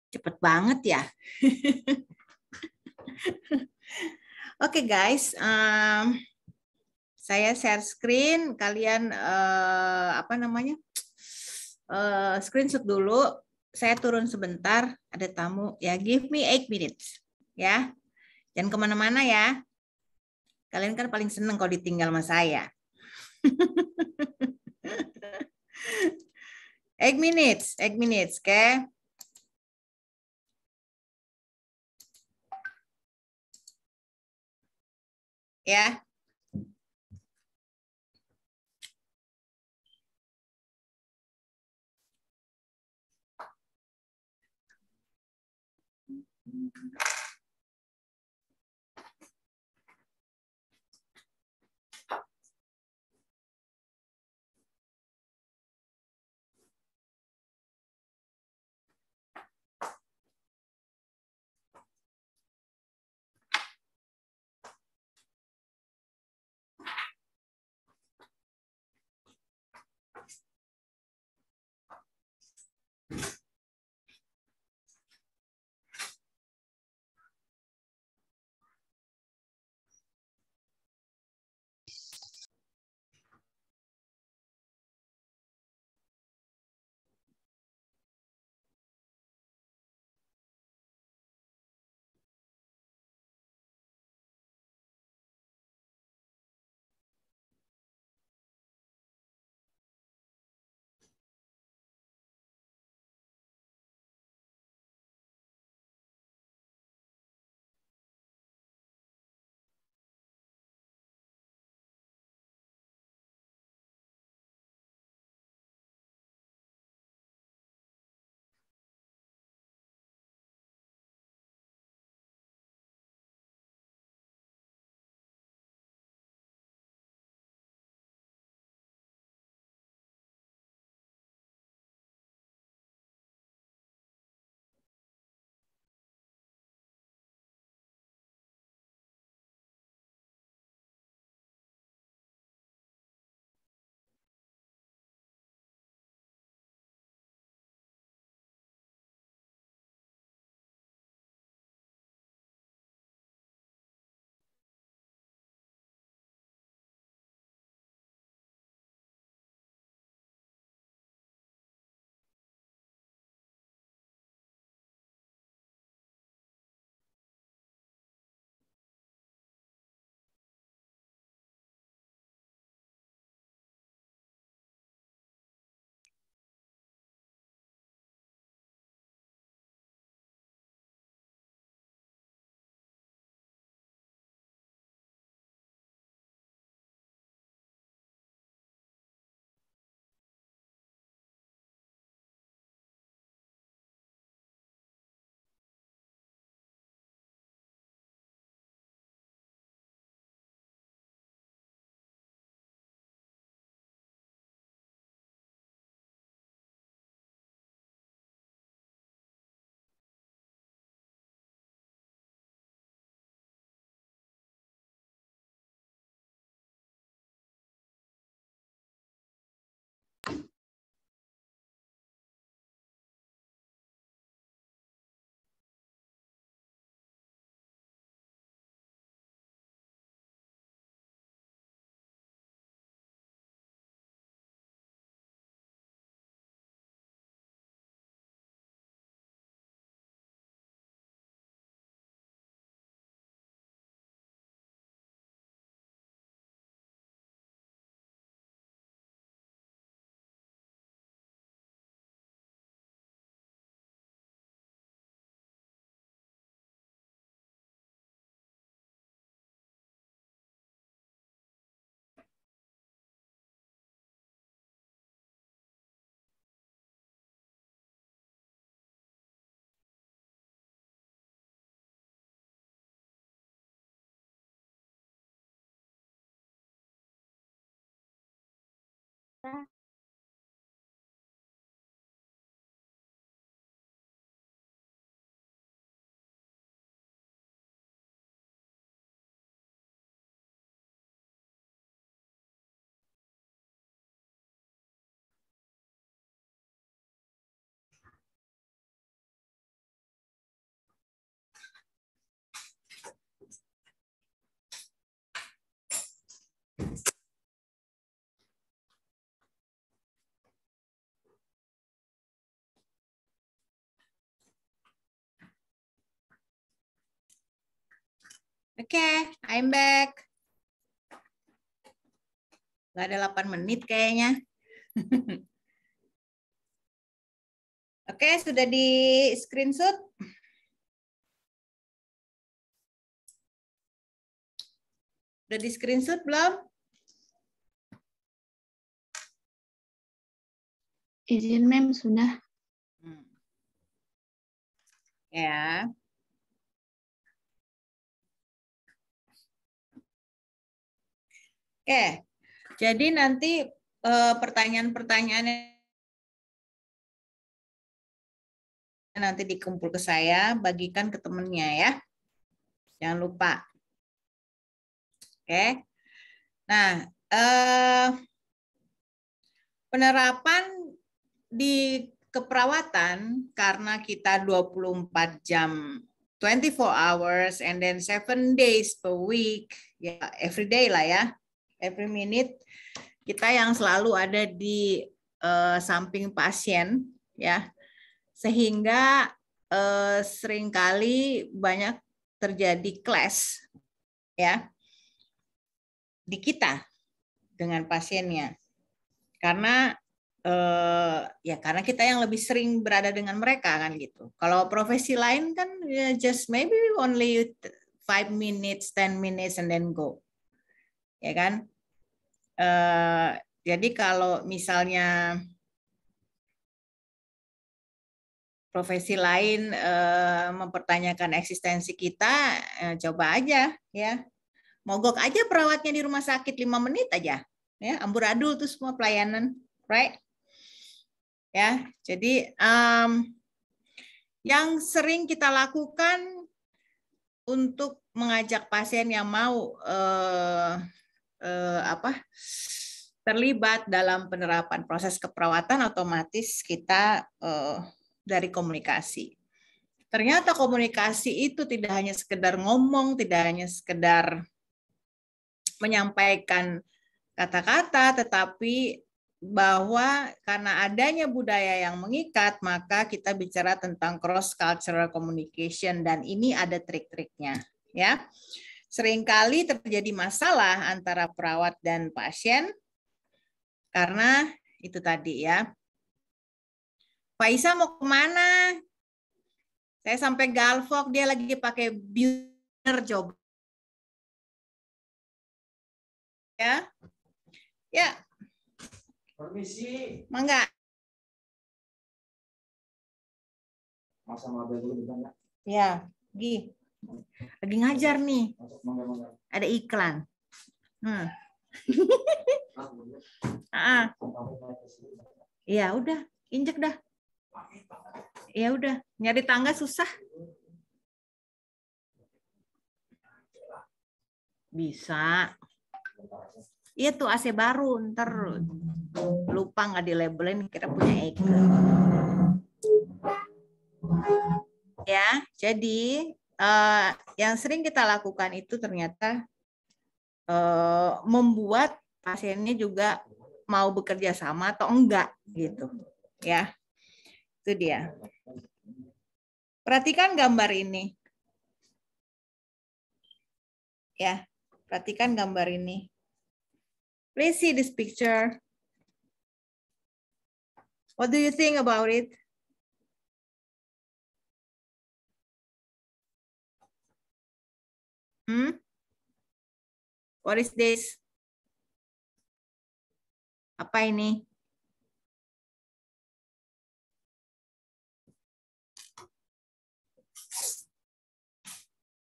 Cepet banget ya. Oke, guys. Saya share screen. Kalian screenshot dulu. Saya turun sebentar. Ada tamu. Ya, give me 8 minutes. Ya. Jangan kemana-mana ya. Kalian kan paling seneng kalau ditinggal sama saya. 8 minutes, okay? Ya. Okay, I'm back. Nggak ada 8 menit kayaknya. Oke, sudah di screenshot? Udah di screenshot belum? Izin, Mem, sudah. Ya. Oke, jadi nanti pertanyaan-pertanyaan nanti dikumpul ke saya, bagikan ke temennya ya. Jangan lupa. Oke. Nah, penerapan di keperawatan karena kita 24 jam 24 hours and then 7 days per week, ya every day lah ya. Every minute kita yang selalu ada di samping pasien ya. Sehingga seringkali banyak terjadi clash ya di kita dengan pasiennya, karena karena kita yang lebih sering berada dengan mereka kan gitu. Kalau profesi lain kan just maybe only 5 minutes, 10 minutes and then go, ya kan. Jadi kalau misalnya profesi lain mempertanyakan eksistensi kita, coba aja ya. Mogok aja perawatnya di rumah sakit 5 menit aja. Ya, amburadul tuh semua pelayanan, right? Ya, jadi yang sering kita lakukan untuk mengajak pasien yang mau terlibat dalam penerapan proses keperawatan, otomatis kita dari komunikasi. Ternyata komunikasi itu tidak hanya sekedar ngomong, tidak hanya sekedar menyampaikan kata-kata, tetapi bahwa karena adanya budaya yang mengikat, maka kita bicara tentang cross-cultural communication, dan ini ada trik-triknya. Ya, seringkali terjadi masalah antara perawat dan pasien karena itu tadi ya. Pak Isa mau kemana? Saya sampai Galvok, dia lagi pakai buner coba. Ya, ya. Permisi. Mangga. Masa mabel dulu bentar ya. Ya, Gi. Lagi ngajar nih. Ada iklan. Ya udah, injek dah. Ya udah, nyari tangga susah. Bisa. Iya tuh AC baru, ntar lupa nggak dilabelin, kira punya Eke. Ya, jadi yang sering kita lakukan itu ternyata membuat pasiennya juga mau bekerja sama atau enggak gitu, ya. Itu dia. Perhatikan gambar ini. Ya, perhatikan gambar ini. Please see this picture. What do you think about it? What is this? Apa ini?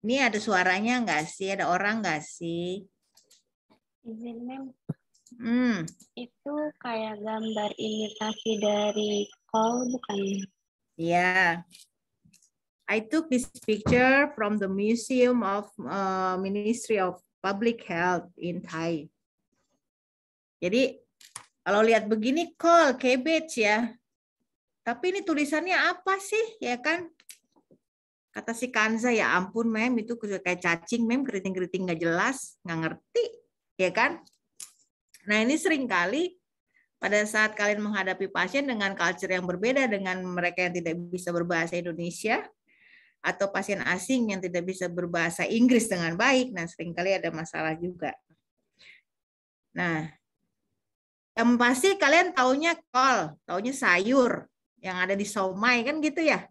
Ini ada suaranya nggak sih? Ada orang nggak sih? Izin, Mem. Itu kayak gambar imitasi dari call, bukan? Yeah. I took this picture from the Museum of Ministry of Public Health in Thai. Jadi kalau lihat begini call, cabbage ya. Tapi ini tulisannya apa sih, ya kan? Kata si Kanza, ya ampun Mem, itu kayak cacing Mem, keriting-keriting nggak jelas, nggak ngerti, ya kan? Nah ini seringkali pada saat kalian menghadapi pasien dengan culture yang berbeda, dengan mereka yang tidak bisa berbahasa Indonesia, atau pasien asing yang tidak bisa berbahasa Inggris dengan baik, nah seringkali ada masalah juga. Nah, Yang pasti kalian taunya kol, taunya sayur yang ada di somai kan gitu ya.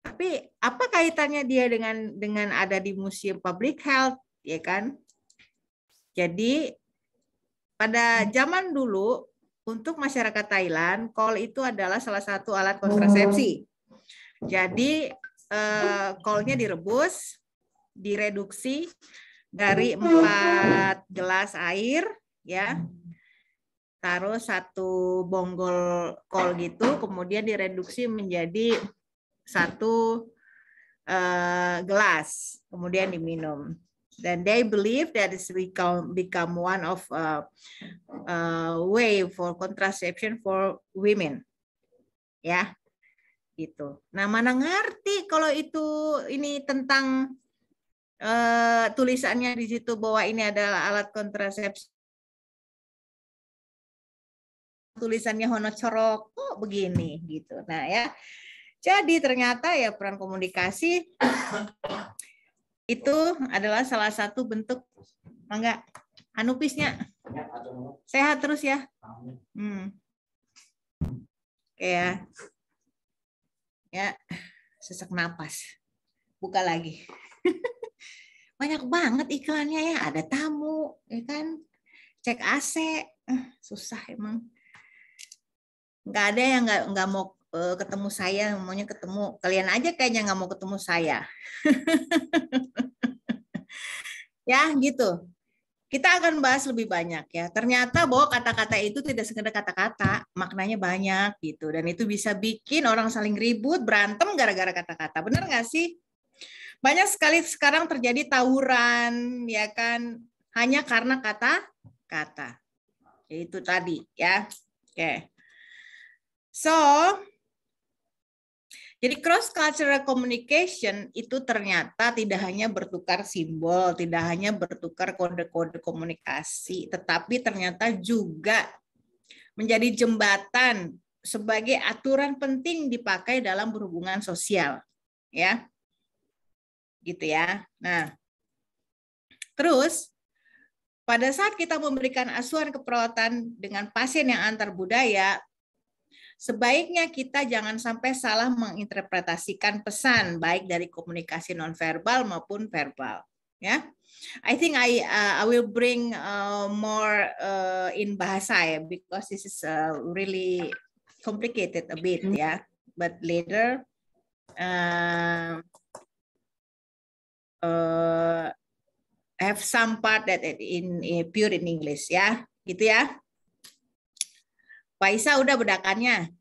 Tapi apa kaitannya dia dengan ada di Museum Public Health, ya kan? Jadi pada zaman dulu untuk masyarakat Thailand, kol itu adalah salah satu alat kontrasepsi. Jadi kolnya direbus, direduksi dari 4 gelas air, ya. Taruh 1 bonggol kol gitu, kemudian direduksi menjadi 1 gelas, kemudian diminum. Dan they believe that it's become one of way for contraception for women, ya, gitu. Nah, mana ngerti kalau itu ini tentang tulisannya di situ bahwa ini adalah alat kontrasepsi. Tulisannya Hono Corok kok begini gitu. Nah ya, jadi ternyata ya peran komunikasi itu adalah salah satu bentuk, enggak, Anupisnya sehat terus ya. Oke ya, sesak napas, buka lagi. Banyak banget iklannya ya, ada tamu, ya kan, cek AC, susah emang. Nggak ada yang nggak mau ketemu saya, maunya ketemu kalian aja kayaknya nggak mau ketemu saya. Ya gitu. Kita akan bahas lebih banyak ya. Ternyata bahwa kata-kata itu tidak sekedar kata-kata, maknanya banyak gitu. Dan itu bisa bikin orang saling ribut, berantem gara-gara kata-kata. Benar nggak sih? Banyak sekali sekarang terjadi tawuran, ya kan? Hanya karena kata-kata. Itu tadi ya. Oke. So, jadi cross-cultural communication itu ternyata tidak hanya bertukar simbol, tidak hanya bertukar kode-kode komunikasi, tetapi ternyata juga menjadi jembatan sebagai aturan penting dipakai dalam berhubungan sosial. Ya, gitu ya. Nah, terus pada saat kita memberikan asuhan keperawatan dengan pasien yang antar budaya, sebaiknya kita jangan sampai salah menginterpretasikan pesan baik dari komunikasi nonverbal maupun verbal. Ya, I think I will bring more in bahasa ya, because this is really complicated a bit ya. But later have some part that in pure in English ya, gitu ya. Paisa udah bedakannya.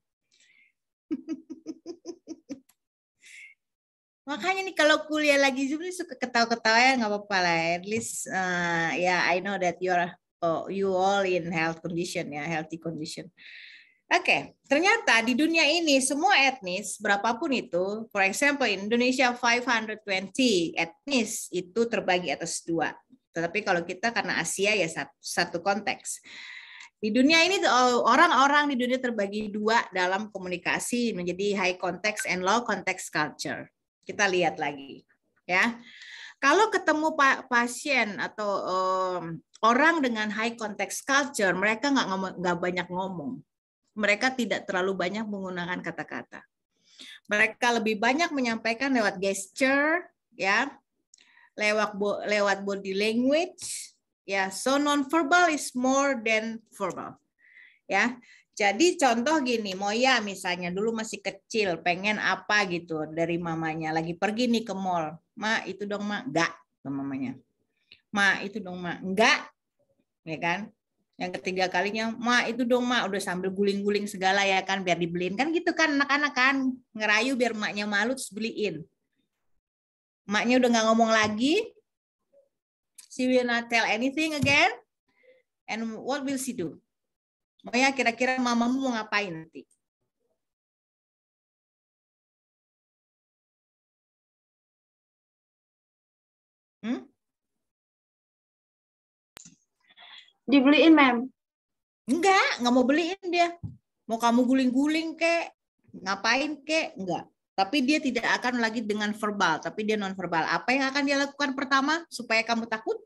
Makanya nih kalau kuliah lagi Zoom nih suka ketawa-ketawa ya, nggak apa-apa lah. At least ya I know that you all in health condition ya, healthy condition. Oke, ternyata di dunia ini semua etnis berapapun itu, for example in Indonesia 520 etnis itu terbagi atas 2. Tetapi kalau kita karena Asia ya satu konteks. Di dunia ini orang-orang di dunia terbagi 2 dalam komunikasi menjadi high context and low context culture. Kita lihat lagi, ya. Kalau ketemu pasien atau orang dengan high context culture, mereka nggak banyak ngomong. Mereka tidak terlalu banyak menggunakan kata-kata. Mereka lebih banyak menyampaikan lewat gesture, ya, lewat body language. Ya, so non-verbal is more than verbal. Ya, jadi contoh gini, Moya misalnya dulu masih kecil, pengen apa gitu dari mamanya, lagi pergi nih ke mall, Ma itu dong Ma, enggak, ke mamanya. Ma itu dong Ma, enggak, ya kan? Yang ketiga kalinya, Ma itu dong Ma, udah sambil guling-guling segala ya kan, biar dibeliin kan gitu kan, anak-anak kan ngerayu biar maknya malu terus beliin. Maknya udah nggak ngomong lagi. She will not tell anything again. And what will she do? Moya, kira-kira mamamu mau ngapain nanti? Dibeliin, Mem. Enggak mau beliin dia. Mau kamu guling-guling kek, ngapain kek, enggak. Tapi dia tidak akan lagi dengan verbal, tapi dia non-verbal. Apa yang akan dia lakukan pertama supaya kamu takut?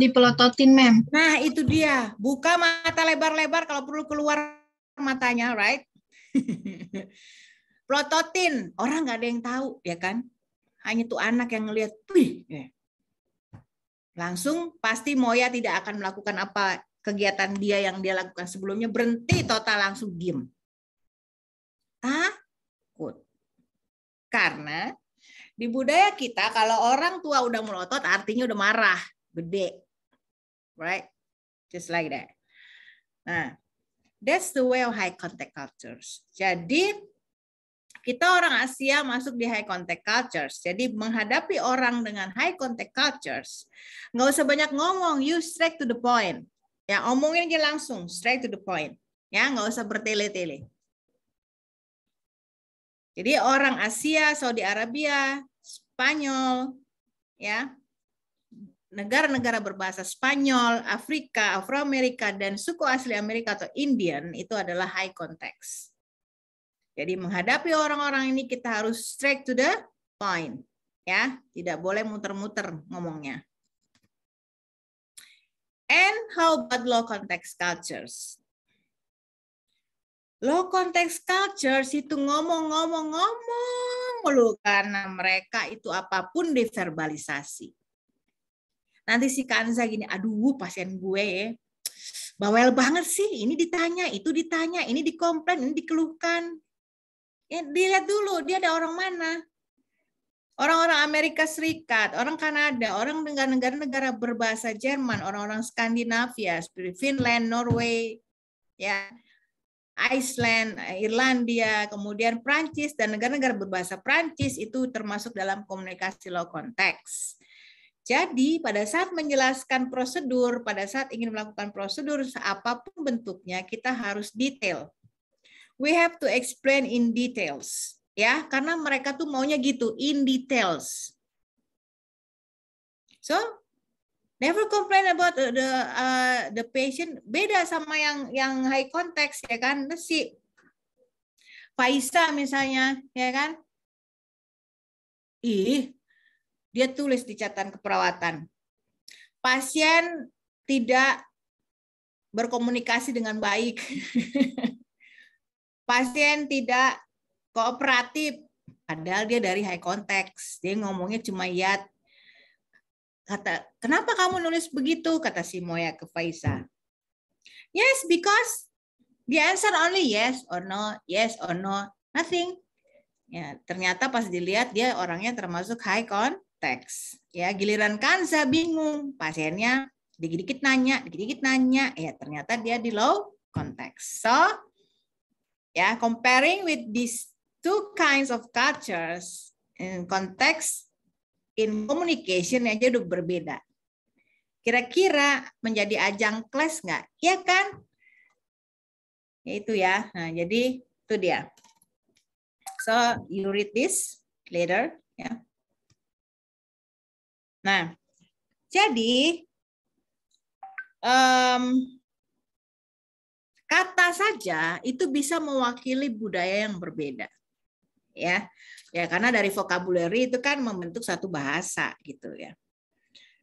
Dipelototin, Mem. Nah, itu dia. Buka mata lebar-lebar kalau perlu keluar matanya, right? Pelototin. Orang nggak ada yang tahu, ya kan? Hanya tuh anak yang ngelihat, wih. Langsung pasti Moya tidak akan melakukan apa kegiatan dia yang dia lakukan sebelumnya. Berhenti total, langsung diem. Takut. Karena di budaya kita kalau orang tua udah melotot artinya udah marah, gede. Right? Just like that. Nah, that's the way of high contact cultures. Jadi kita orang Asia masuk di high contact cultures. Jadi menghadapi orang dengan high contact cultures, nggak usah banyak ngomong, you straight to the point. Ya, omongin aja langsung, straight to the point. Ya, nggak usah bertele-tele. Jadi orang Asia, Saudi Arabia, Spanyol, ya, negara-negara berbahasa Spanyol, Afrika, Afroamerika, dan suku asli Amerika atau Indian itu adalah high context. Jadi menghadapi orang-orang ini kita harus straight to the point, ya, tidak boleh muter-muter ngomongnya. And how about low context cultures? Low context cultures itu ngomong mulu karena mereka itu apapun diverbalisasi. Nanti si Kanza gini, aduh pasien gue ya, bawel banget sih, ini ditanya, itu ditanya, ini dikomplain, ini dikeluhkan. Ya, dilihat dulu dia ada orang mana. Orang-orang Amerika Serikat, orang Kanada, orang negara-negara berbahasa Jerman, orang-orang Skandinavia, seperti Finland, Norway, ya, Iceland, Irlandia, kemudian Prancis dan negara-negara berbahasa Prancis itu termasuk dalam komunikasi low context. Jadi pada saat menjelaskan prosedur, pada saat ingin melakukan prosedur apapun bentuknya, kita harus detail. We have to explain in details, ya, karena mereka tuh maunya gitu, in details. So never complain about the patient. Beda sama yang high context, ya kan? Si Faisa misalnya, ya kan? Dia tulis di catatan keperawatan. Pasien tidak berkomunikasi dengan baik. Pasien tidak kooperatif. Padahal dia dari high context. Dia ngomongnya cuma ya. Kata, kenapa kamu nulis begitu? Kata si Moya ke Faisa. Yes, because the answer only yes or no, nothing. Ya, ternyata pas dilihat dia orangnya termasuk high context. Ya, giliran Kanza bingung, pasiennya dikit-dikit nanya, ya ternyata dia di low context. So, ya comparing with these two kinds of cultures in context. In communication aja udah berbeda. Kira-kira menjadi ajang kelas nggak? Iya kan? Ya itu ya. Nah, jadi itu dia. So, you read this later. Ya. Nah, jadi kata saja itu bisa mewakili budaya yang berbeda. Ya. Ya, karena dari vocabulary itu kan membentuk satu bahasa gitu ya.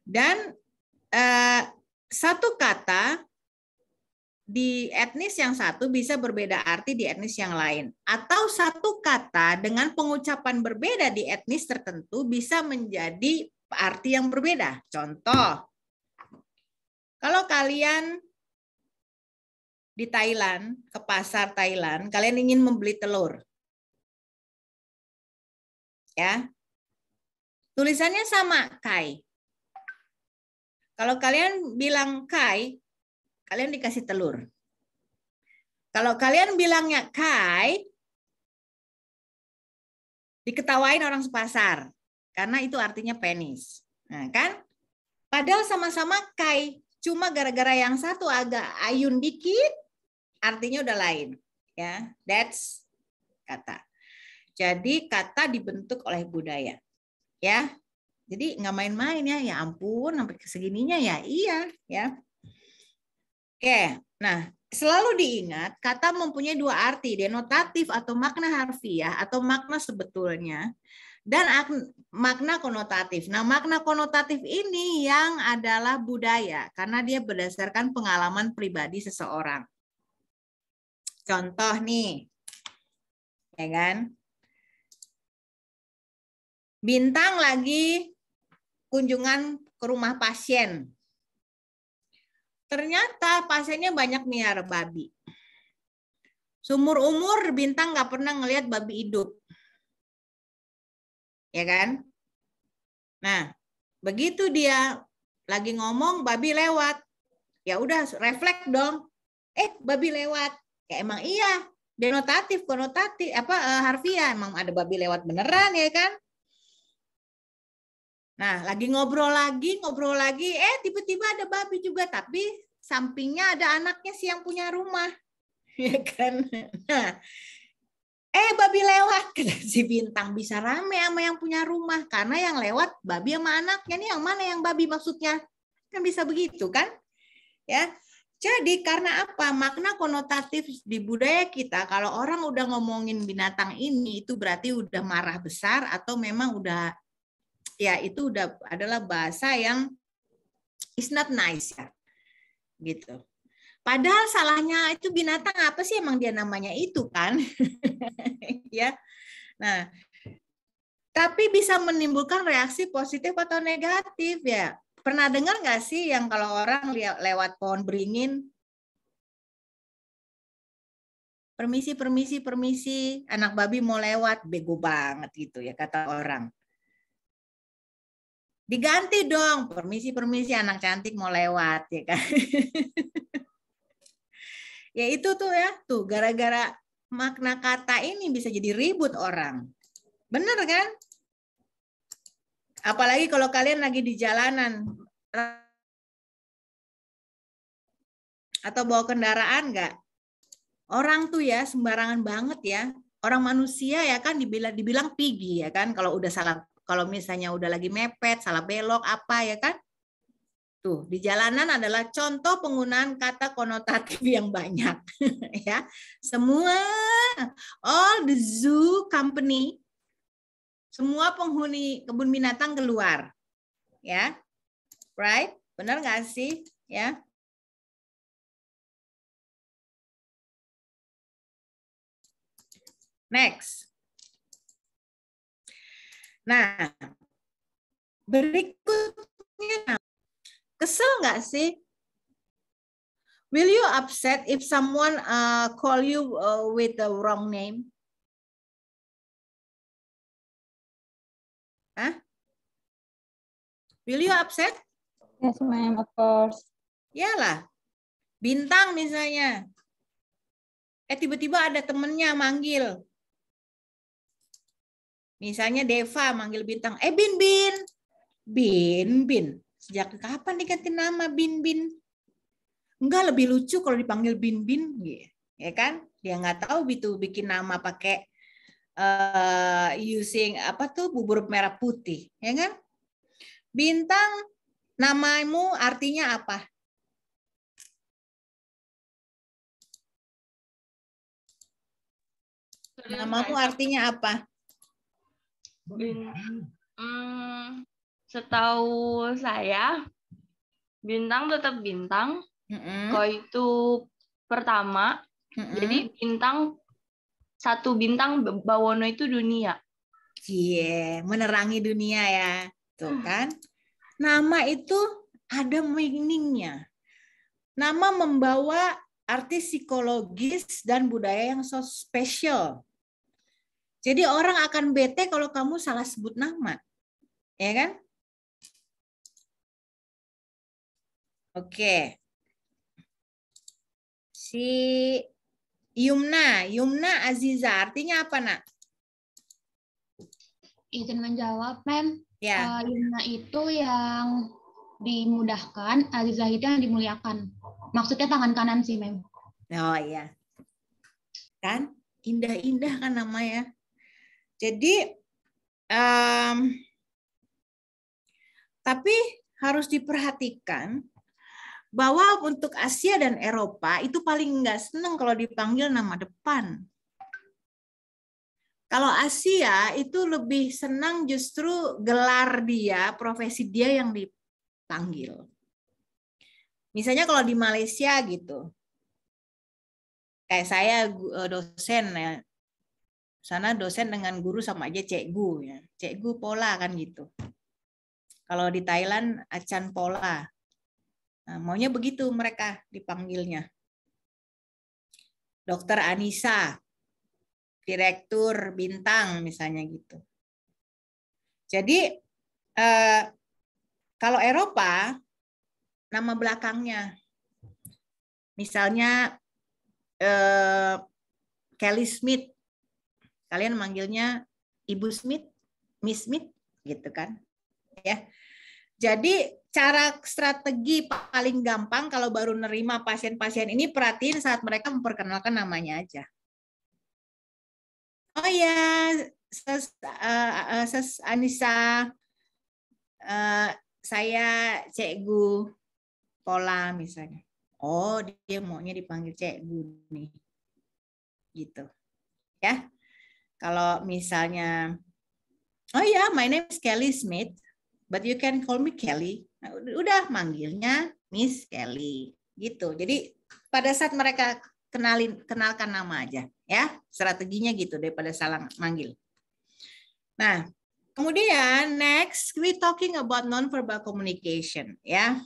Dan satu kata di etnis yang satu bisa berbeda arti di etnis yang lain. Atau satu kata dengan pengucapan berbeda di etnis tertentu bisa menjadi arti yang berbeda. Contoh, kalau kalian di Thailand, ke pasar Thailand, kalian ingin membeli telur. Ya, tulisannya sama, kai. Kalau kalian bilang kai, kalian dikasih telur. Kalau kalian bilangnya kai, diketawain orang sepasar, karena itu artinya penis. Nah, kan? Padahal sama-sama kai, cuma gara-gara yang satu agak ayun dikit, artinya udah lain. Ya, that's kata. Jadi kata dibentuk oleh budaya, ya. Jadi nggak main-main ya, ya ampun sampai segininya ya, iya, ya. Oke, nah selalu diingat kata mempunyai dua arti, denotatif atau makna harfiah atau makna sebetulnya. Dan makna konotatif. Nah, makna konotatif ini yang adalah budaya karena dia berdasarkan pengalaman pribadi seseorang. Contoh nih, ya kan? Bintang lagi kunjungan ke rumah pasien. Ternyata pasiennya banyak miara babi. Seumur umur Bintang nggak pernah ngelihat babi hidup. Ya kan? Nah, begitu dia lagi ngomong babi lewat. Ya udah refleks dong. Babi lewat. Ya emang iya. Denotatif, konotatif, harfiah. Emang ada babi lewat beneran ya kan? Nah, lagi ngobrol lagi, tiba-tiba ada babi juga, tapi sampingnya ada anaknya sih yang punya rumah. Ya kan? Nah, babi lewat, kata si Bintang, bisa rame sama yang punya rumah karena yang lewat babi sama anaknya. Nih yang mana yang babi maksudnya? Kan bisa begitu kan? Ya. Jadi karena apa? Makna konotatif di budaya kita kalau orang udah ngomongin binatang ini itu berarti udah marah besar atau memang udah ya itu udah adalah bahasa yang is not nice ya. Gitu. Padahal salahnya itu binatang apa sih emang dia namanya itu kan? Ya. Nah, tapi bisa menimbulkan reaksi positif atau negatif ya. Pernah dengar nggak sih yang kalau orang lewat pohon beringin, permisi, anak babi mau lewat, bego banget gitu ya kata orang. Diganti dong, permisi, anak cantik mau lewat ya kan. Ya itu tuh ya, tuh gara-gara makna kata ini bisa jadi ribut orang. Bener kan? Apalagi kalau kalian lagi di jalanan atau bawa kendaraan nggak? Orang tuh ya sembarangan banget ya. Orang manusia ya kan dibilang pigi ya kan kalau udah salah, kalau misalnya udah lagi mepet, salah belok apa ya kan? Tuh, di jalanan adalah contoh penggunaan kata konotatif yang banyak. Ya, semua, all the zoo company, semua penghuni kebun binatang keluar. Ya, right? Benar nggak sih? Ya. Next. Nah, berikutnya. Kesel nggak sih? Will you upset if someone call you with the wrong name? Hah? Will you upset? Yes, ma'am, of course. Iyalah. Bintang misalnya. Tiba-tiba ada temennya manggil. Misalnya Deva manggil Bintang. Bin. Bin. Sejak kapan diganti nama Bin? Enggak, lebih lucu kalau dipanggil Bin, ya kan? Dia nggak tahu itu bikin nama pakai using apa tuh bubur merah putih, ya kan? Bintang, namamu artinya apa? Namamu artinya apa? Setahu saya, Bintang tetap Bintang. Kalau itu pertama, jadi bintang, satu bintang Bawono itu dunia. Iya, menerangi dunia ya. Tuh kan. Nama itu ada meaningnya. Nama membawa arti psikologis dan budaya yang so spesial. Jadi orang akan bete kalau kamu salah sebut nama. Ya kan? Oke. Si Yumna Aziza artinya apa, Nak? Izin menjawab, Mem. Ya. Yumna itu yang dimudahkan, Aziza itu yang dimuliakan. Maksudnya tangan kanan sih, Mem. Oh iya. Kan indah-indah kan namanya. Jadi tapi harus diperhatikan bahwa untuk Asia dan Eropa itu paling nggak seneng kalau dipanggil nama depan. Kalau Asia itu lebih senang justru gelar dia, profesi dia yang dipanggil. Misalnya kalau di Malaysia gitu, kayak saya dosen ya, sana dosen dengan guru sama aja cikgu ya, cikgu Pola kan gitu. Kalau di Thailand Acan Pola, nah, maunya begitu mereka dipanggilnya. Dokter Anissa, Direktur Bintang misalnya gitu. Jadi kalau Eropa nama belakangnya, misalnya Kelly Smith, kalian manggilnya Ibu Smith, Miss Smith, gitu kan? Ya. Jadi cara strategi paling gampang kalau baru nerima pasien-pasien ini, perhatiin saat mereka memperkenalkan namanya aja. Oh ya, Anissa, saya Cikgu Pola misalnya. Oh, dia maunya dipanggil Cikgu nih. Gitu. Ya. Kalau misalnya, oh ya, my name is Kelly Smith, but you can call me Kelly. Nah, udah manggilnya Miss Kelly. Gitu. Jadi pada saat mereka kenalkan nama aja. Ya, strateginya gitu daripada salah manggil. Nah, kemudian next we talking about non-verbal communication ya.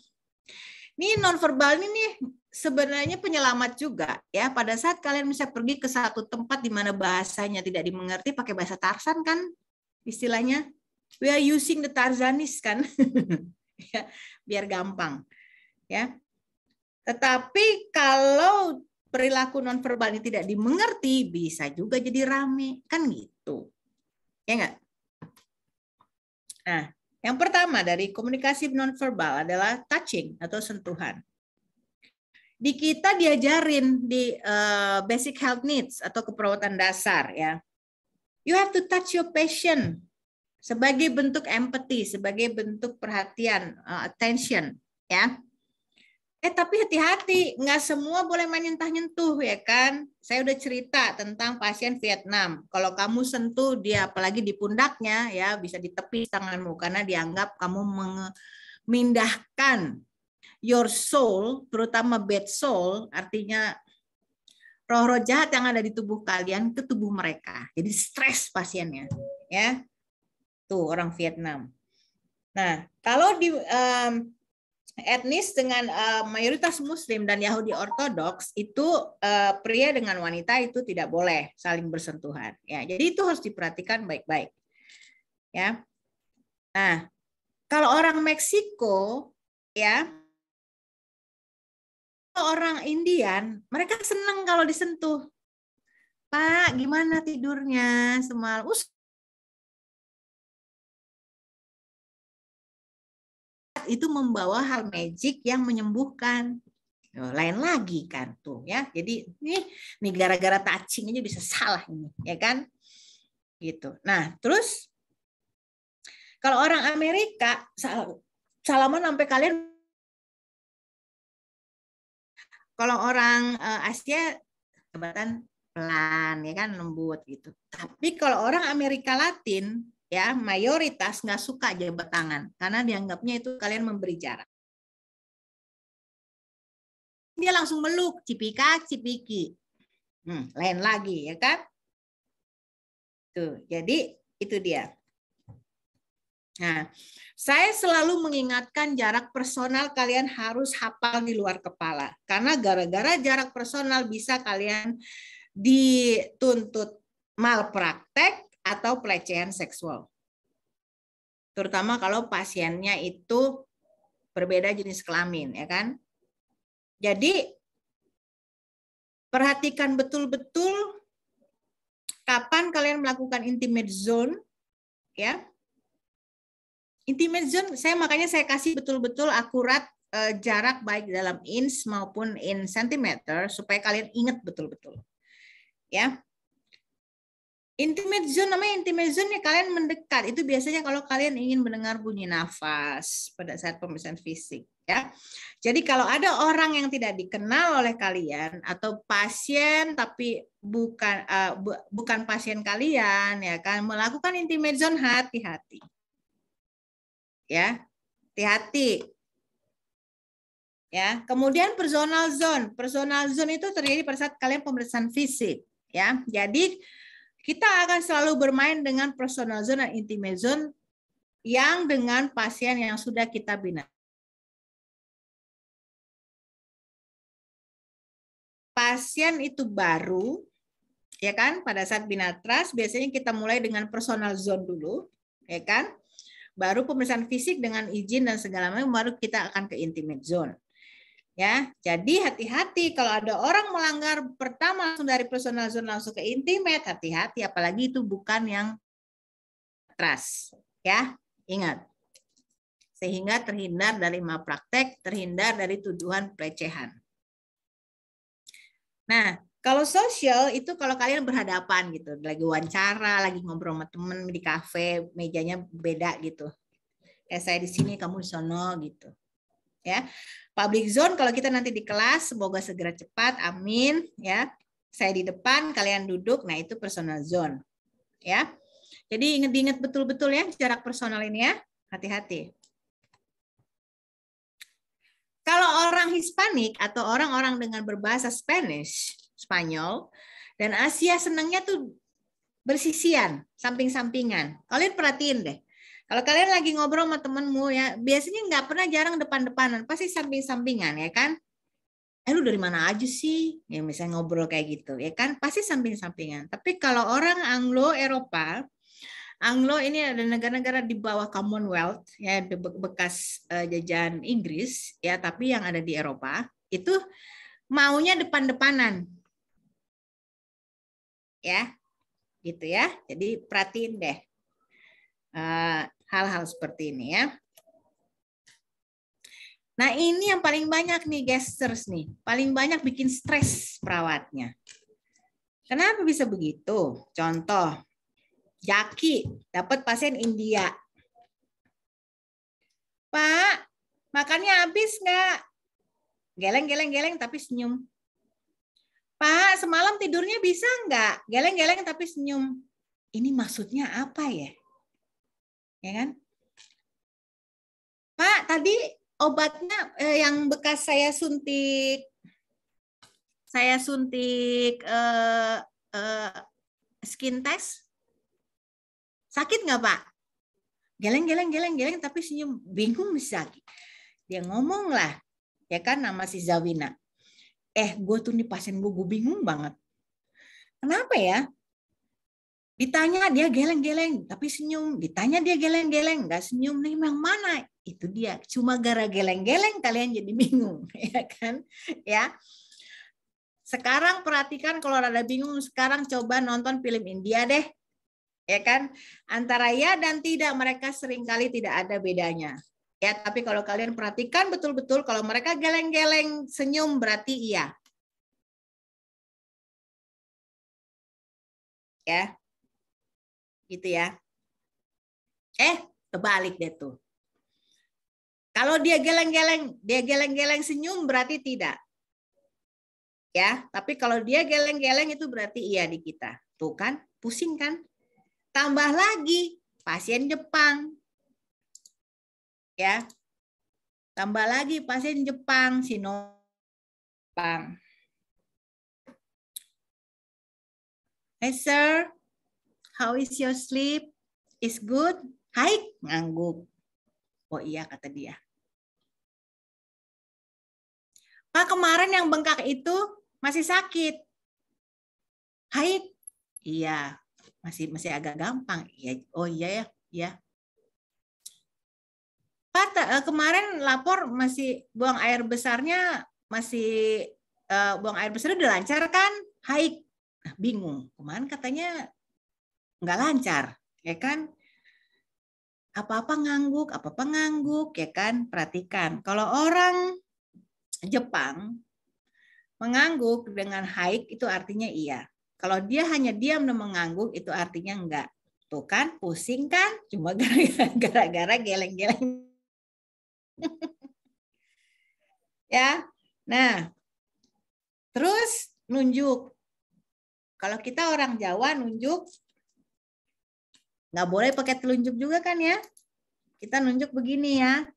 Ini non-verbal ini sebenarnya penyelamat juga ya. Pada saat kalian bisa pergi ke satu tempat di mana bahasanya tidak dimengerti, pakai bahasa Tarzan kan istilahnya. We are using the Tarzanese kan. Ya, biar gampang ya. Tetapi kalau perilaku non-verbal ini tidak dimengerti, bisa juga jadi rame kan gitu. Ya enggak? Nah, yang pertama dari komunikasi nonverbal adalah touching atau sentuhan. Di kita diajarin di basic health needs atau keperawatan dasar ya. You have to touch your patient sebagai bentuk empathy, sebagai bentuk perhatian, attention ya. Tapi hati-hati, nggak semua boleh main nyentuh ya kan. Saya udah cerita tentang pasien Vietnam. Kalau kamu sentuh dia, apalagi di pundaknya, ya bisa ditepis tanganmu karena dianggap kamu memindahkan your soul, terutama bad soul, artinya roh-roh jahat yang ada di tubuh kalian ke tubuh mereka. Jadi stres pasiennya, ya. Tuh orang Vietnam. Nah, kalau di etnis dengan mayoritas Muslim dan Yahudi Ortodoks itu pria dengan wanita itu tidak boleh saling bersentuhan. Ya, jadi itu harus diperhatikan baik-baik. Ya. Nah, kalau orang Meksiko, ya, orang Indian, mereka senang kalau disentuh. Pak, gimana tidurnya semalam? Itu membawa hal magic yang menyembuhkan. Lain lagi kan tuh ya. Jadi ini gara-gara touching aja bisa salah ini, ya kan? Gitu. Nah, terus kalau orang Amerika salaman sampai kalian, kalau orang Asia jabatan pelan ya kan, lembut gitu. Tapi kalau orang Amerika Latin ya mayoritas nggak suka jabat tangan karena dianggapnya itu kalian memberi jarak. Dia langsung meluk, cipika, cipiki. Lain lagi ya kan? Tuh, jadi itu dia. Nah, saya selalu mengingatkan jarak personal kalian harus hafal di luar kepala. Karena gara-gara jarak personal bisa kalian dituntut malpraktek atau pelecehan seksual. Terutama kalau pasiennya itu berbeda jenis kelamin, ya kan? Jadi perhatikan betul-betul kapan kalian melakukan intimate zone, ya. Intimate zone, makanya saya kasih betul-betul akurat jarak baik dalam inch maupun in centimeter supaya kalian ingat betul-betul, ya. Intimate zone, namanya intimate zone ya kalian mendekat. Itu biasanya kalau kalian ingin mendengar bunyi nafas pada saat pemeriksaan fisik. Ya, jadi kalau ada orang yang tidak dikenal oleh kalian atau pasien tapi bukan pasien kalian, ya kan, melakukan intimate zone, hati-hati. Ya, hati-hati. Ya, kemudian personal zone. Personal zone itu terjadi pada saat kalian pemeriksaan fisik. Ya, jadi kita akan selalu bermain dengan personal zone dan intimate zone yang dengan pasien yang sudah kita bina. Pasien itu baru, ya kan? Pada saat binatras biasanya kita mulai dengan personal zone dulu, ya kan? Baru pemeriksaan fisik dengan izin dan segala macam, baru kita akan ke intimate zone. Ya, jadi hati-hati kalau ada orang melanggar pertama langsung dari personal zone langsung ke intimate, hati-hati, apalagi itu bukan yang trust, ya, ingat. Sehingga terhindar dari malpraktek, terhindar dari tuduhan pelecehan. Nah, kalau sosial itu kalau kalian berhadapan gitu, lagi wawancara, lagi ngobrol sama temen di kafe, mejanya beda gitu. Saya di sini, kamu di sono gitu. Ya, public zone kalau kita nanti di kelas, semoga segera cepat, amin. Ya, saya di depan, kalian duduk, nah itu personal zone. Ya, jadi ingat betul-betul ya jarak personal ini ya, hati-hati. Kalau orang Hispanik atau orang-orang dengan berbahasa Spanish, Spanyol, dan Asia senangnya tuh bersisian, samping-sampingan. Kalian perhatiin deh. Kalau kalian lagi ngobrol sama temenmu ya, biasanya nggak pernah jarang depan-depanan, pasti samping-sampingan ya kan? Lu dari mana aja sih? Ya misalnya ngobrol kayak gitu ya kan, pasti samping-sampingan. Tapi kalau orang Anglo Eropa, Anglo ini ada negara-negara di bawah Commonwealth ya, bekas jajahan Inggris ya, tapi yang ada di Eropa itu maunya depan-depanan. Ya. Gitu ya. Jadi perhatiin deh. Hal-hal seperti ini ya. Nah ini yang paling banyak nih gestures nih. Paling banyak bikin stres perawatnya. Kenapa bisa begitu? Contoh, Jaki dapat pasien India. Pak, makannya habis nggak? Geleng-geleng-geleng tapi senyum. Pak, semalam tidurnya bisa nggak? Geleng-geleng tapi senyum. Ini maksudnya apa ya? Ya kan? Pak, tadi obatnya yang bekas saya suntik skin test, sakit nggak Pak? Geleng-geleng tapi senyum, bingung bisa. Dia ngomong lah, ya kan, nama si Zawina. Gue tuh nih pasien gue bingung banget. Kenapa ya? Ditanya dia geleng-geleng tapi senyum, ditanya dia geleng-geleng nggak senyum, nih yang mana? Itu dia, cuma gara geleng-geleng kalian jadi bingung, ya kan? Ya. Sekarang perhatikan kalau ada bingung, sekarang coba nonton film India deh. Ya kan? Antara ya dan tidak, mereka seringkali tidak ada bedanya. Ya, tapi kalau kalian perhatikan betul-betul, kalau mereka geleng-geleng senyum berarti iya. Ya. Gitu ya. Kebalik deh tuh. Kalau dia geleng-geleng senyum berarti tidak. Ya, tapi kalau dia geleng-geleng itu berarti iya di kita. Tuh kan, pusing kan? Tambah lagi pasien Jepang. Ya. Tambah lagi pasien Jepang, Jepang. Hey sir, how is your sleep? Is good? Hai, ngangguk. Oh iya, kata dia. Pak, kemarin yang bengkak itu masih sakit. Hai, iya, masih agak gampang. Iya, oh iya ya, ya. Pak, kemarin lapor masih buang air besarnya buang air besarnya udah lancar kan? Hai, nah, bingung. Kemarin katanya nggak lancar, ya kan? Apa-apa ngangguk, ya kan? Perhatikan, kalau orang Jepang mengangguk dengan haik itu artinya iya. Kalau dia hanya diam dan mengangguk, itu artinya enggak. Tuh kan, pusing kan? Cuma gara-gara geleng-geleng. Ya, nah, terus nunjuk. Kalau kita orang Jawa nunjuk, nggak boleh pakai telunjuk juga kan ya? Kita nunjuk begini ya.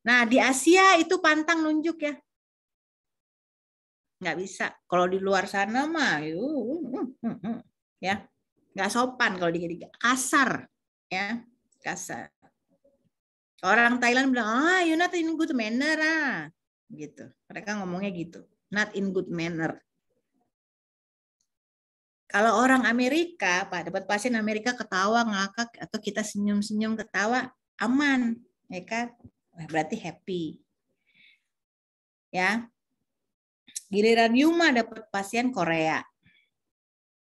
Nah, di Asia itu pantang nunjuk ya. Nggak bisa. Kalau di luar sana mah, ya nggak sopan kalau dikit-dikit. Kasar, ya kasar. Orang Thailand bilang, you're not in good manner, gitu. Mereka ngomongnya gitu, not in good manner. Kalau orang Amerika, Pak, dapat pasien Amerika ketawa, ngakak, atau kita senyum-senyum ketawa, aman, ya kan? Berarti happy. Ya. Giliran Yuma dapat pasien Korea.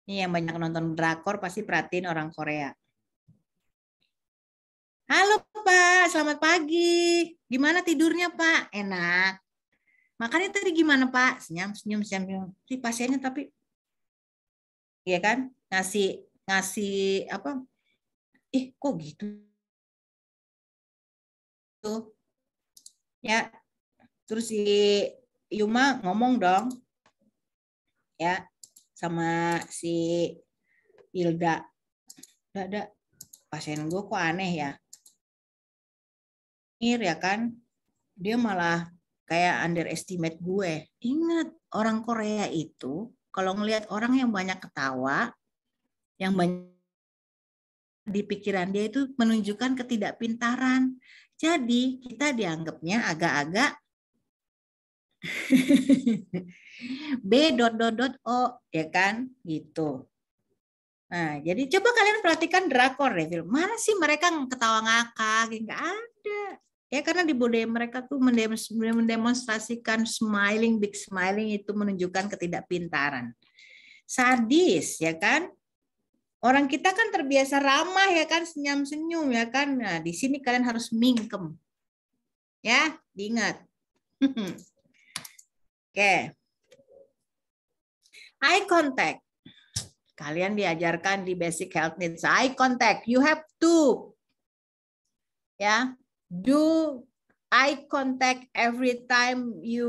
Ini yang banyak nonton drakor pasti perhatiin orang Korea. Halo Pak, selamat pagi. Gimana tidurnya Pak? Enak. Makannya tadi gimana Pak? Senyum. Si pasiennya tapi, iya kan? Ngasih apa? Kok gitu? Tuh. Ya. Terus si Yuma ngomong dong. Ya, sama si Hilda. Ada pasien gue kok aneh ya. Ya kan, dia malah kayak underestimate gue. Ingat, orang Korea itu kalau ngelihat orang yang banyak ketawa, yang banyak di pikiran dia itu menunjukkan ketidakpintaran. Jadi kita dianggapnya agak-agak B.O, ya kan, gitu. Nah, jadi coba kalian perhatikan drakor deh, film. Mana sih mereka ketawa ngakak? Nggak ada. Ya karena di budaya mereka tuh mendemonstrasikan big smiling itu menunjukkan ketidakpintaran. Sadis, ya kan? Orang kita kan terbiasa ramah ya kan, senyum-senyum ya kan. Nah, di sini kalian harus mingkem. Ya, diingat. Oke. Eye contact. Kalian diajarkan di basic health needs. Eye contact. You have to do eye contact every time you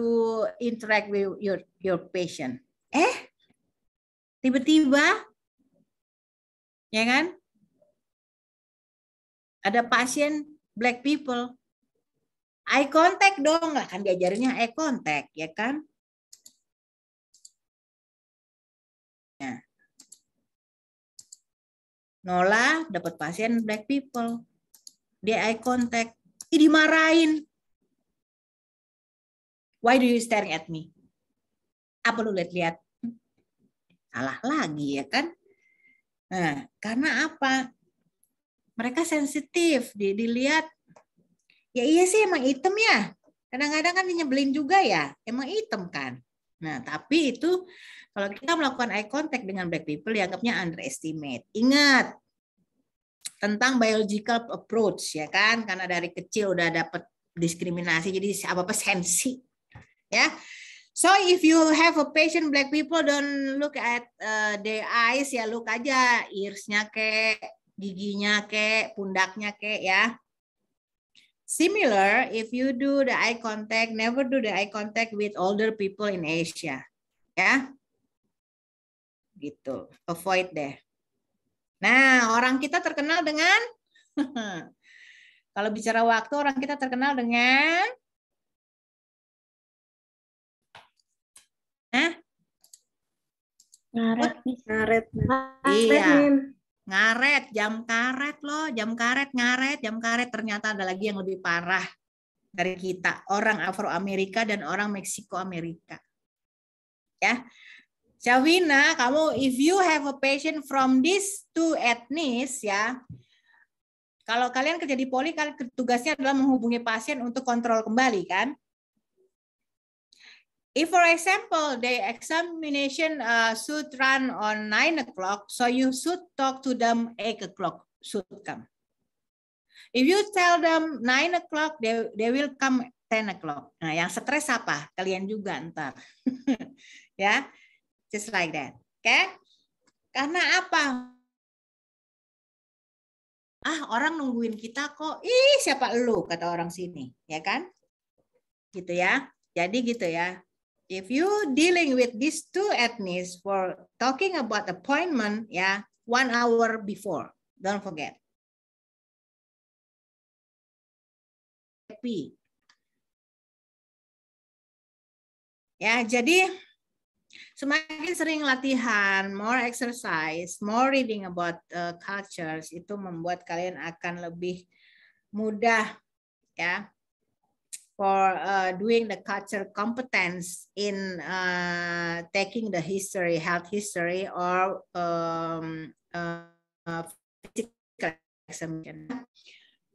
interact with your patient. Tiba-tiba, ya kan? Ada pasien black people. Eye contact dong, lah kan diajarinnya eye contact, ya kan? Nah. Nola dapat pasien black people. Dia eye contact. Dimarahin. Why do you staring at me? Apa lu lihat-lihat? Salah lagi ya kan? Nah, karena apa? Mereka sensitif. Dilihat. Ya iya sih emang hitam ya. Kadang-kadang kan nyebelin juga ya. Emang hitam kan. Nah, tapi itu kalau kita melakukan eye contact dengan black people dianggapnya underestimate. Ingat tentang biological approach ya kan, karena dari kecil udah dapat diskriminasi jadi apa-apa sensi. Ya. So if you have a patient black people, don't look at their eyes, ya look aja ears-nya kek, giginya kek, pundaknya kek ya. Similar, if you do the eye contact, never do the eye contact with older people in Asia. Ya. Gitu. Avoid deh. Nah, orang kita terkenal dengan kalau bicara waktu, orang kita terkenal dengan ngaret. Iya. Ngaret, jam karet loh, jam karet ternyata ada lagi yang lebih parah dari kita, orang Afro-Amerika dan orang Meksiko-Amerika. Ya. Syawina, kamu if you have a patient from these two ethnies ya, kalau kalian kerja di poli, kalian tugasnya adalah menghubungi pasien untuk kontrol kembali kan. If for example the examination should run on 9 o'clock, so you should talk to them 8 o'clock should come. If you tell them 9 o'clock, they will come 10 o'clock. Nah, yang stres apa? Kalian juga ntar. Ya. Just like that. Oke? Karena apa? Orang nungguin kita kok. Ih, siapa lu, kata orang sini, ya kan? Gitu ya. Jadi gitu ya. If you dealing with these two ethnies for talking about appointment, ya, 1 hour before, don't forget. Happy. Ya, jadi semakin sering latihan, more exercise, more reading about cultures, itu membuat kalian akan lebih mudah, ya, for doing the culture competence in taking the history, health history, or physical examination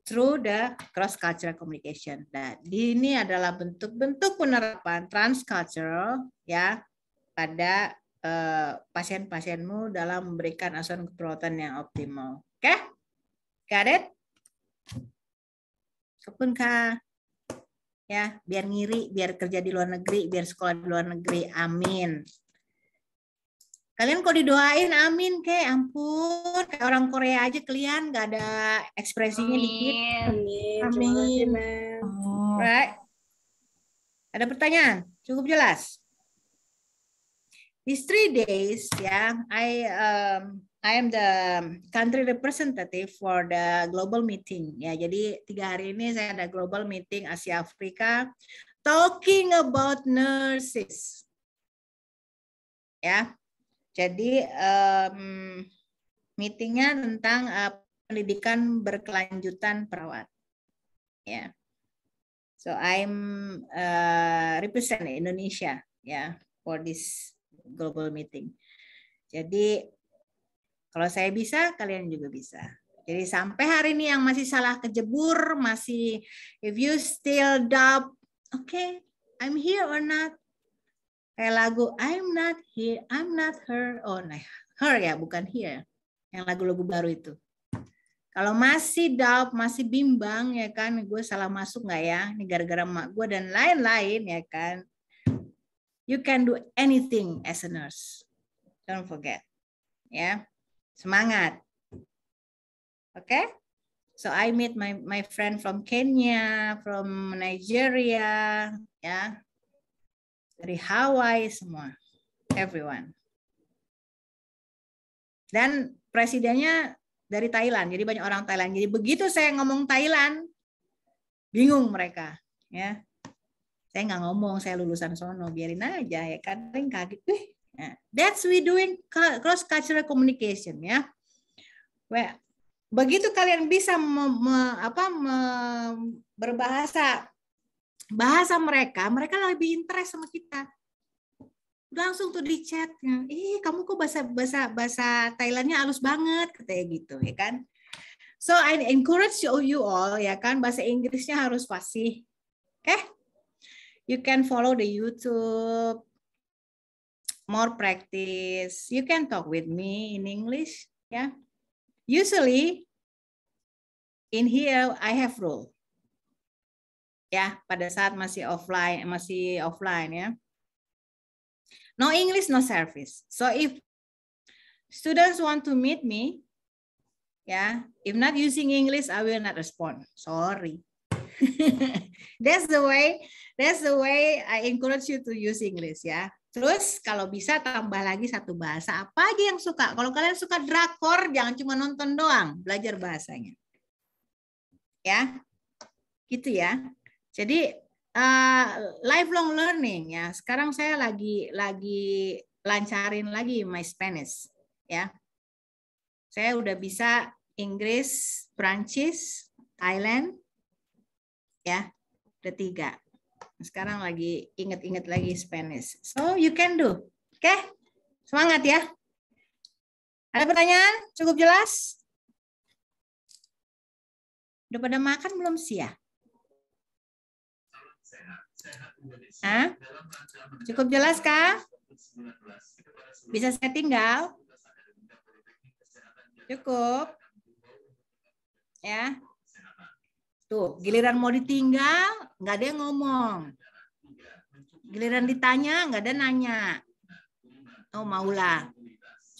through the cross-cultural communication. Nah, ini adalah bentuk-bentuk penerapan transcultural, ya, pada pasien-pasienmu dalam memberikan asuhan keperawatan yang optimal. Oke? Got it? Kepun Kak. Ya, biar ngiri, biar kerja di luar negeri, biar sekolah di luar negeri. Amin. Kalian kok didoain amin, kayak ampun, kayak orang Korea aja kalian nggak ada ekspresinya dikit. Amin. Amin. Right. Ada pertanyaan? Cukup jelas. These 3 days, ya, I am the country representative for the global meeting. Ya, jadi 3 hari ini saya ada global meeting Asia Afrika, talking about nurses. Ya, jadi meetingnya tentang pendidikan berkelanjutan perawat. Ya, so I'm represent Indonesia, ya, for this global meeting. Jadi kalau saya bisa, kalian juga bisa. Jadi sampai hari ini yang masih salah kejebur, masih if you still doubt, okay, I'm here or not? Kayak lagu I'm not here, I'm not her. Oh, nah, her ya, bukan here. Yang lagu-lagu baru itu. Kalau masih doubt, masih bimbang, ya kan, gue salah masuk nggak ya? Ini gara-gara emak gue dan lain-lain, ya kan? You can do anything as a nurse. Don't forget. Ya. Semangat. Oke? Okay? So I meet my friend from Kenya, from Nigeria, ya. Dari Hawaii semua. Everyone. Dan presidennya dari Thailand. Jadi banyak orang Thailand. Jadi begitu saya ngomong Thailand, bingung mereka, ya. Saya nggak ngomong saya lulusan sono, biarin aja, ya kan, kaget. That's we doing cross cultural communication, ya. Well, begitu kalian bisa berbahasa bahasa mereka lebih interest sama kita. Langsung tuh di chatnya, kamu kok bahasa Thailandnya halus banget, katanya gitu, ya kan. So I encourage you all, ya kan, bahasa Inggrisnya harus fasih, oke? Okay? You can follow the YouTube. More practice. You can talk with me in English, yeah. Usually in here I have rule. Ya, pada saat masih offline ya. No English, no service. So if students want to meet me, ya, if not using English, I will not respond. Sorry. That's the way I encourage you to use English, ya. Terus kalau bisa tambah lagi satu bahasa apa aja yang suka. Kalau kalian suka drakor, jangan cuma nonton doang, belajar bahasanya. Ya. Gitu ya. Jadi lifelong learning, ya. Sekarang saya lagi lancarin lagi my Spanish, ya. Saya udah bisa Inggris, Prancis, Thailand, ya. Udah 3. Sekarang lagi inget-inget lagi Spanish. So you can do. Oke? Okay? Semangat ya. Ada pertanyaan? Cukup jelas? Udah pada makan belum sih ya? Hah? Cukup jelas kah? Bisa saya tinggal? Cukup. Ya. Tuh, giliran mau ditinggal, nggak ada yang ngomong. Giliran ditanya, nggak ada nanya. Oh, maulah.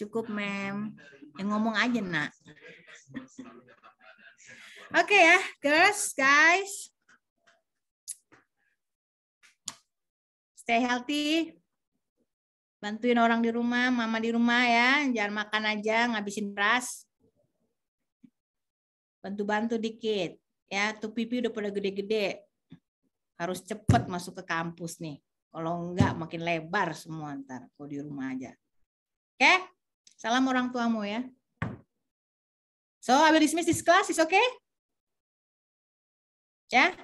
Cukup, ma'am. Yang ngomong aja, nak. Oke ya, girls, guys. Stay healthy. Bantuin orang di rumah, mama di rumah ya. Jangan makan aja, ngabisin beras. Bantu-bantu dikit. Ya, tuh pipi udah pada gede-gede. Harus cepet masuk ke kampus nih. Kalau enggak makin lebar semua ntar. Kalau di rumah aja. Oke? Salam orang tuamu ya. So, I will dismiss this class. Is okay? Ya?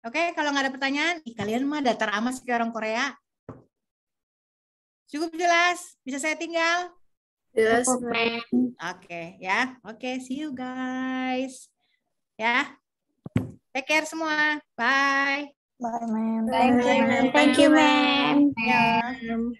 Oke, kalau nggak ada pertanyaan, kalian mah datar amat sih orang Korea. Cukup jelas? Bisa saya tinggal? Jelas, Oke, ya. Oke, see you guys. Ya. Take care semua. Bye. Bye, ma'am. Thank you, ma'am. Ya.